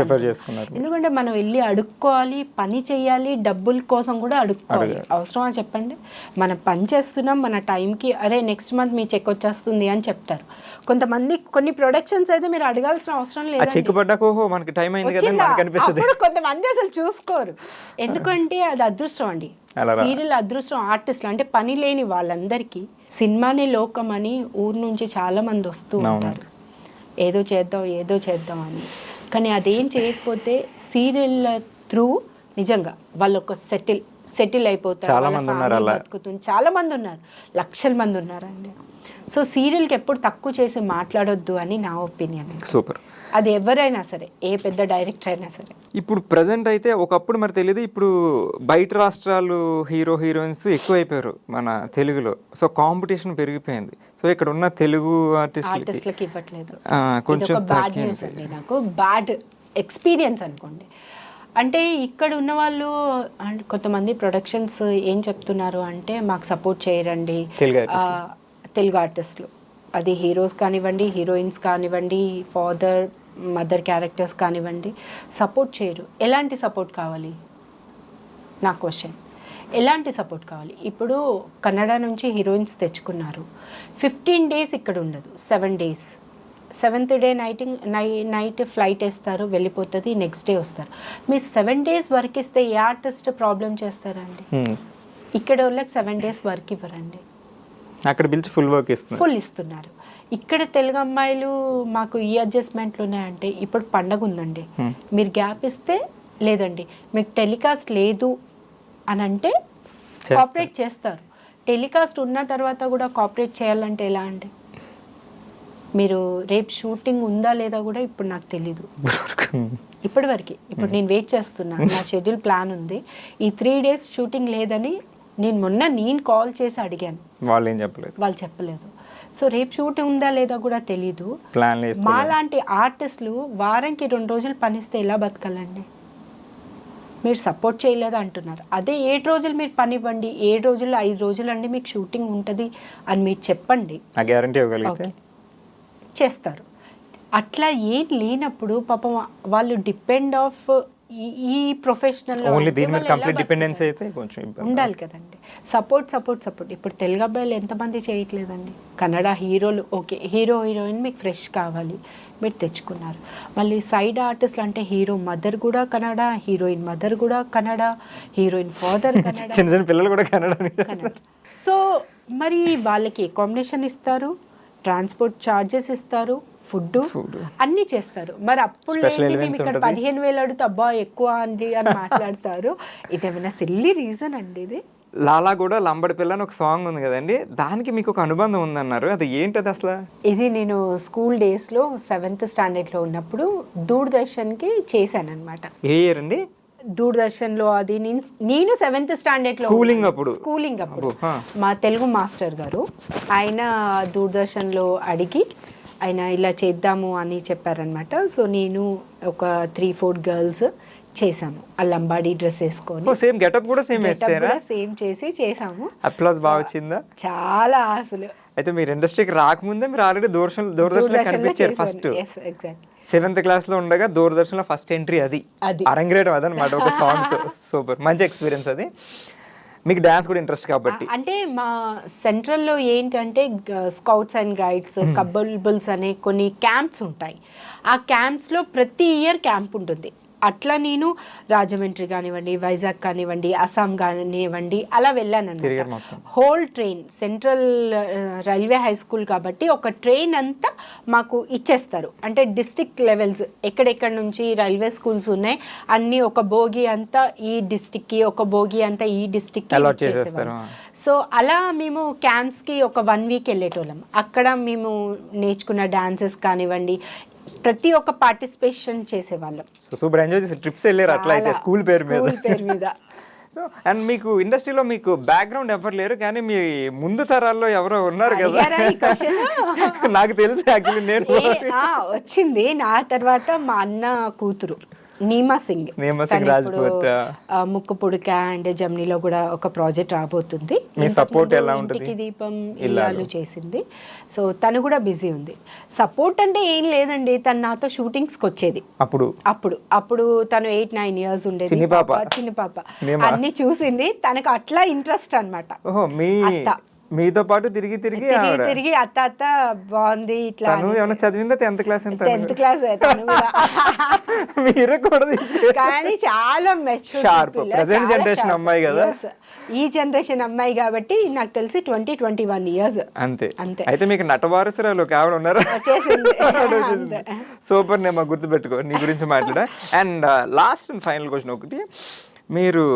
ఎందుకంటే మనం వెళ్ళి అడుక్కోవాలి, పని చేయాలి, డబ్బుల కోసం కూడా అడుక్కోవాలి. అవసరమా చెప్పండి? మనం పని చేస్తున్నాం, మన టైంకి అరే నెక్స్ట్ మంత్ మీ చెక్ వచ్చేస్తుంది అని చెప్తారు. కొంతమంది కొన్ని ప్రొడక్షన్స్ అయితే మీరు అడగాల్సిన అవసరం లేదు, కొంతమంది అసలు చూసుకోరు. ఎందుకంటే అది అదృష్టం అండి, సీరియల్ అదృష్టం. ఆర్టిస్టులు అంటే పని లేని వాళ్ళందరికీ సినిమానే లోకం అని ఊరు నుంచి చాలా మంది వస్తూ ఉంటారు, ఏదో చేద్దాం అని. కానీ అదేం చేయకపోతే సీరియల్ త్రూ నిజంగా వాళ్ళు ఒక సెటిల్ అయిపోతారు, బతుకుతుంది. చాలా మంది ఉన్నారు, లక్షల మంది ఉన్నారండి. సో సీరియల్కి ఎప్పుడు తక్కువ చేసి మాట్లాడొద్దు అని నా ఒపీనియన్. సూపర్. అది ఎవరైనా సరే, ఏ పెద్ద డైరెక్టర్ అయినా సరే. ఇప్పుడు ప్రజెంట్ అయితే ఒకప్పుడు మరి తెలియదు, ఇప్పుడు బయట రాష్ట్రాలు హీరోయిన్స్ ఎక్కువ అయిపోయారు మన తెలుగులో. సో కాంపిటీషన్ పెరిగిపోయింది. సో ఇక్కడ ఉన్న తెలుగు ఆర్టిస్టులకి ఇవ్వట్లేదు. కొంచెం బ్యాడ్ న్యూస్ అండి, నాకు బ్యాడ్ ఎక్స్పీరియన్స్ అనుకోండి. అంటే ఇక్కడ ఉన్న వాళ్ళు అంటే కొంతమంది ప్రొడక్షన్స్ ఏం చెప్తున్నారు అంటే మాకు సపోర్ట్ చేయరండి తెలుగు తెలుగు ఆర్టిస్టులు, అది హీరోస్ కానివ్వండి, హీరోయిన్స్ కానివ్వండి, ఫాదర్ మదర్ క్యారెక్టర్స్ కానివ్వండి, సపోర్ట్ చేయరు. ఎలాంటి సపోర్ట్ కావాలి నా క్వశ్చన్, ఎలాంటి సపోర్ట్ కావాలి? ఇప్పుడు కన్నడ నుంచి హీరోయిన్స్ తెచ్చుకున్నారు, 15 days ఇక్కడ ఉండదు, 7 days, 7th day night flight వేస్తారు, వెళ్ళిపోతుంది, నెక్స్ట్ డే వస్తారు. మీరు 7 days వర్క్ ఇస్తే ఏ ఆర్టిస్ట్ ప్రాబ్లం చేస్తారండి? ఇక్కడ వాళ్ళకి 7 days వర్క్ ఇవ్వరండి, అక్కడ పిలిచి ఫుల్ వర్క్ ఇస్తున్నారు, ఫుల్ ఇస్తున్నారు. ఇక్కడ తెలుగు అమ్మాయిలు మాకు ఈ అడ్జస్ట్మెంట్లు ఉన్నాయంటే, ఇప్పుడు పండగ ఉందండి, మీరు గ్యాప్ ఇస్తే లేదండి మీకు టెలికాస్ట్ లేదు అని అంటే కోఆపరేట్ చేస్తారు. టెలికాస్ట్ ఉన్న తర్వాత కూడా కోఆపరేట్ చేయాలంటే ఎలా అండి? మీరు రేపు షూటింగ్ ఉందా లేదా కూడా ఇప్పుడు నాకు తెలీదు, ఇప్పటివరకు. ఇప్పుడు నేను వెయిట్ చేస్తున్నా, నా షెడ్యూల్ ప్లాన్ ఉంది, ఈ 3 days షూటింగ్ లేదని నేను కాల్ చేసి అడిగాను, వాళ్ళు చెప్పలేదు. సో రేపు షూటింగ్ ఉందా లేదా కూడా తెలీదు. మాలాంటి ఆర్టిస్టులు వారానికి 2 రోజులు పనిస్తే ఎలా బతకాలండి? మీరు సపోర్ట్ చేయలేదు అంటున్నారు, అదే 7 రోజులు మీరు పని ఇవ్వండి, 7 రోజుల్లో 5 రోజులు అండి మీకు షూటింగ్ ఉంటుంది అని మీరు చెప్పండి, చేస్తారు. అట్లా ఏం లేనప్పుడు పాపం వాళ్ళు డిపెండ్ ఆఫ్ ఈ ప్రొఫెషనల్ ఉండాలి కదండి. సపోర్ట్. ఇప్పుడు తెలుగు అబ్బాయిలు ఎంతమంది చేయట్లేదండి? కన్నడ హీరోలు ఓకే, హీరో హీరోయిన్ మీకు ఫ్రెష్ కావాలి, మీరు తెచ్చుకున్నారు. మళ్ళీ సైడ్ ఆర్టిస్టులు అంటే హీరో మదర్ కూడా కన్నడ, హీరోయిన్ మదర్ కూడా కన్నడ, హీరోయిన్ ఫాదర్ కన్నడ, చిన్న పిల్లలు కూడా కన్నడ. సో మరి వాళ్ళకి అకామిడేషన్ ఇస్తారు, ట్రాన్స్పోర్ట్ ఛార్జెస్ ఇస్తారు, ఫుడ్ అన్నీ చేస్తారు. మరి అప్పుడు మేము ఇక్కడ 15,000 అడుగుతా అబ్బా ఎక్కువ అండి అని మాట్లాడతారు. ఇదేమైనా సిల్లీ రీజన్ అండి ఇది? లాలా కూడా లంబడి పిల్ల అని ఒక సాంగ్ ఉంది కదండి, దానికి మీకు ఒక అనుబంధం ఉందన్నారు, అది ఏంటది అసలు? ఇది నేను స్కూల్ డేస్లో 7th standardలో ఉన్నప్పుడు దూరదర్శన్కి చేశాను అనమాట. ఏ ఇయర్ అండి? దూరదర్శన్లో అది నేను 7th standardలో స్కూలింగ్ అప్పుడు మా తెలుగు మాస్టర్ గారు ఆయన దూరదర్శన్లో అడిగి ఆయన ఇలా చేద్దాము అని చెప్పారనమాట. సో నేను ఒక 3-4 గర్ల్స్ చేసాము, ఆ లంబాడీ డ్రెస్ వేసుకొని సేమ్ గెటప్ కూడా సేమ్ చేసి చేసాము. అప్లాస్ బాగా వచ్చిందా? చాలా అసలు. అయితే మీరు ఇండస్ట్రీకి రాకముందే మీరు ఆల్రెడీ దూరదర్శన్లో కనిపించారు ఫస్ట్. 7th class లో ఉండగా దూరదర్శన్లో ఫస్ట్ ఎంట్రీ అది అరంగేయడం అదనమాట ఒక సాంగ్. సూపర్, మంచి ఎక్స్పీరియన్స్ అది. మీకు డాన్స్ కూడా ఇంట్రెస్ట్ కాబట్టి. అంటే మా సెంట్రల్లో ఏంటంటే స్కౌట్స్ అండ్ గైడ్స్, కబుల్బుల్స్ అనే కొన్ని క్యాంప్స్ ఉంటాయి. ఆ క్యాంప్స్లో ప్రతి ఇయర్ క్యాంప్ ఉంటుంది. అట్లా నేను రాజమండ్రి కానివ్వండి, వైజాగ్ కానివ్వండి, అస్సాం కానివ్వండి అలా వెళ్ళాను అనమాట. Whole train, central railway high school కాబట్టి ఒక ట్రైన్ అంతా మాకు ఇచ్చేస్తారు. అంటే డిస్ట్రిక్ట్ లెవెల్స్ ఎక్కడెక్కడ నుంచి రైల్వే స్కూల్స్ ఉన్నాయి అన్నీ, ఒక బోగి అంతా ఈ డిస్ట్రిక్ట్కి, ఒక బోగి అంతా ఈ డిస్ట్రిక్ట్కి ఇచ్చేసేవారు. సో అలా మేము క్యాంప్స్కి ఒక 1 week వెళ్ళేటోళ్ళం. అక్కడ మేము నేర్చుకున్న డాన్సెస్ కానివ్వండి, ప్రతి ఒక్క పార్టిసిపేషన్ చేసేవాళ్ళం. సూపర్ ఎంజాయ్ చేసి ట్రిప్స్ వెళ్ళారు అట్లా అయితే స్కూల్ పేరు మీద. సో అండ్ మీకు ఇండస్ట్రీలో మీకు బ్యాక్గ్రౌండ్ ఎవరు లేరు, కానీ మీ ముందు తరాల్లో ఎవరో ఉన్నారు కదా? నాకు తెలుసు యాక్చువల్లీ. నేను వచ్చింది నా తర్వాత మా అన్న కూతురు నీమా సింగ్ రాజ్పూత్, ముక్కు పుడక అండ్ జమ్నీలో కూడా ఒక ప్రాజెక్ట్ రాబోతుంది. ఇంటికి దీపం ఇల్లాలు చేసింది. సో తను కూడా బిజీ ఉంది. సపోర్ట్ అంటే ఏం లేదండి, తను నాతో షూటింగ్స్కి వచ్చేది. అప్పుడు తను 8-9 years ఉండేది, చిన్న పాప అన్ని చూసింది. తనకు అట్లా ఇంట్రెస్ట్ అనమాట. మీతో పాటు తిరిగి అత్త బాగుంది ఇట్లా. చదివిందా 10th class? 10th class. మీరు కూడా కానీ చాలా మెచ్యూర్ జనరేషన్ అమ్మాయి కదా, ఈ జనరేషన్ అమ్మాయి కాబట్టి నాకు తెలిసి 20-21 years అంతే. అయితే మీకు నటవారసురాలు ఒక ఆవిడ ఉన్నారు. సూపర్, నేను గుర్తుపెట్టుకో నీ గురించి మాట్లాడా. And last and final question ఒకటి, మీరు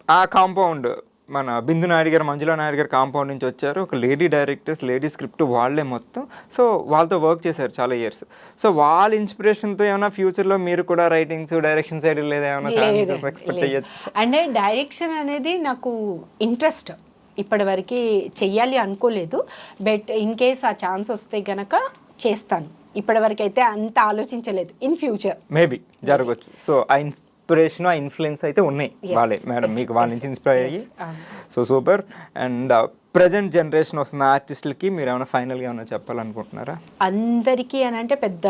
ఆ కాంపౌండ్ మన బిందు నాయుడు గారు, మంజులా నాయుడు గారు కాంపౌండ్ నుంచి వచ్చారు. ఒక లేడీ డైరెక్టర్స్, లేడీ స్క్రిప్ట్ వాళ్ళే మొత్తం. సో వాళ్ళతో వర్క్ చేశారు చాలా ఇయర్స్. సో వాళ్ళ ఇన్స్పిరేషన్తో ఏమైనా ఫ్యూచర్లో మీరు కూడా రైటింగ్స్, డైరెక్షన్ సైడ్ లేదా ఏమైనా ఎక్స్పెక్ట్ అయ్యొచ్చు? అంటే డైరెక్షన్ అనేది నాకు ఇంట్రెస్ట్, ఇప్పటివరకు చెయ్యాలి అనుకోలేదు. బట్ ఇన్ కేస్ ఆ ఛాన్స్ వస్తే గనక చేస్తాను. ఇప్పటివరకు అయితే అంత ఆలోచించలేదు. ఇన్ ఫ్యూచర్ మేబీ జరగవచ్చు. సో ఇన్స్పిరేషన్ ఆ ఇన్ఫ్లుయెన్స్ అయితే ఉన్నాయి Yes, వాళ్ళే మేడం, yes, మీకు వాళ్ళ yes, నుంచి ఇన్స్పైర్ yes, అయ్యి. అవును. So super. And present generation వస్తున్న ఆర్టిస్టులకి మీరు ఏమైనా ఫైనల్గా ఏమైనా చెప్పాలనుకుంటున్నారా? అందరికీ అని అంటే పెద్ద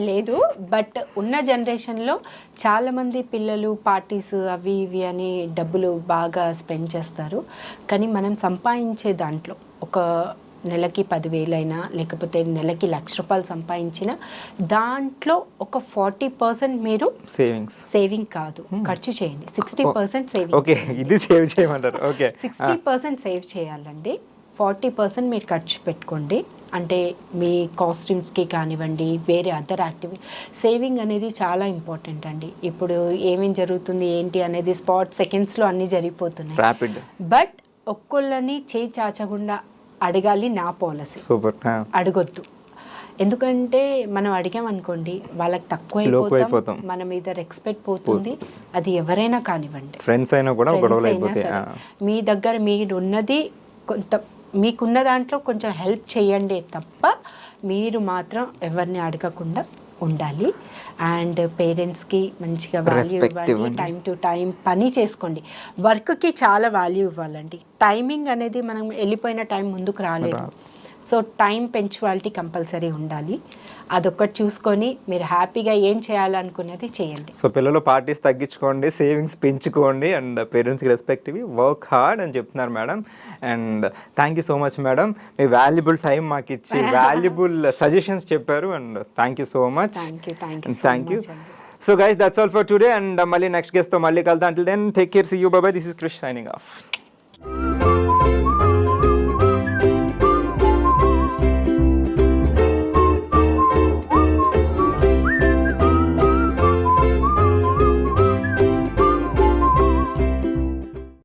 లేదు, బట్ ఉన్న జనరేషన్లో చాలామంది పిల్లలు పార్టీస్ అవి ఇవి అని డబ్బులు బాగా స్పెండ్ చేస్తారు. కానీ మనం సంపాదించే దాంట్లో ఒక నెలకి 10,000 అయినా లేకపోతే నెలకి ₹1,00,000 సంపాదించిన దాంట్లో ఒక 40% మీరు సేవింగ్ కాదు ఖర్చు చేయండి. 60% సేవింగ్. ఓకే, ఇది సేవ్ చేయమంటారు. ఓకే, 60% సేవ్ చేయాలండి. 40% మీరు ఖర్చు పెట్టుకోండి. అంటే మీ కాస్ట్యూమ్స్కి కానివ్వండి, వేరే అదర్ యాక్టివిటీ. సేవింగ్ అనేది చాలా ఇంపార్టెంట్ అండి. ఇప్పుడు ఏమేం జరుగుతుంది ఏంటి అనేది స్పాట్ సెకండ్స్లో అన్నీ జరిగిపోతున్నాయి. ర్యాపిడ్. బట్ ఒక్కొళ్ళని చేయి చాచకుండా అడగాలి నా పాలసీ. సూపర్. అడగొద్దు. ఎందుకంటే మనం అడిగామనుకోండి వాళ్ళకి తక్కువ అయిపోతాం, మన మీద రెస్పెక్ట్ పోతుంది. అది ఎవరైనా కానివ్వండి, ఫ్రెండ్స్ అయినా కూడా గొడవలు అయిపోతాయి. మీ దగ్గర మీరు ఉన్నది కొంత, మీకున్న దాంట్లో కొంచెం హెల్ప్ చేయండి తప్ప మీరు మాత్రం ఎవరిని అడగకుండా ఉండాలి. అండ్ పేరెంట్స్కి మంచిగా వాల్యూ ఇవ్వండి. టైం టు టైం పని చేసుకోండి. వర్క్కి చాలా వాల్యూ ఇవ్వాలండి. టైమింగ్ అనేది మనం వెళ్ళిపోయిన టైం ముందుకు రాలేదు. సో టైం పెంచువాలిటీ కంపల్సరీ ఉండాలి. అదొక్కటి చూసుకొని మీరు హ్యాపీగా ఏం చేయాలనుకున్నది చేయండి. సో పిల్లలు పార్టీస్ తగ్గించుకోండి, సేవింగ్స్ పెంచుకోండి, అండ్ పేరెంట్స్కి రెస్పెక్ట్ ఇవి, వర్క్ హార్డ్ అని చెప్తున్నారు madam. And thank you so much madam, మీ వాల్యుబుల్ టైం మాకు ఇచ్చి వాల్యుబుల్ సజెషన్స్ చెప్పారు. And thank you so much. Thank you. So guys, that's all for today. And మళ్ళీ నెక్స్ట్ గెస్ట్తో మళ్ళీ కలుద్దాం. Until then take care, see you, bye bye. This is Krish signing of.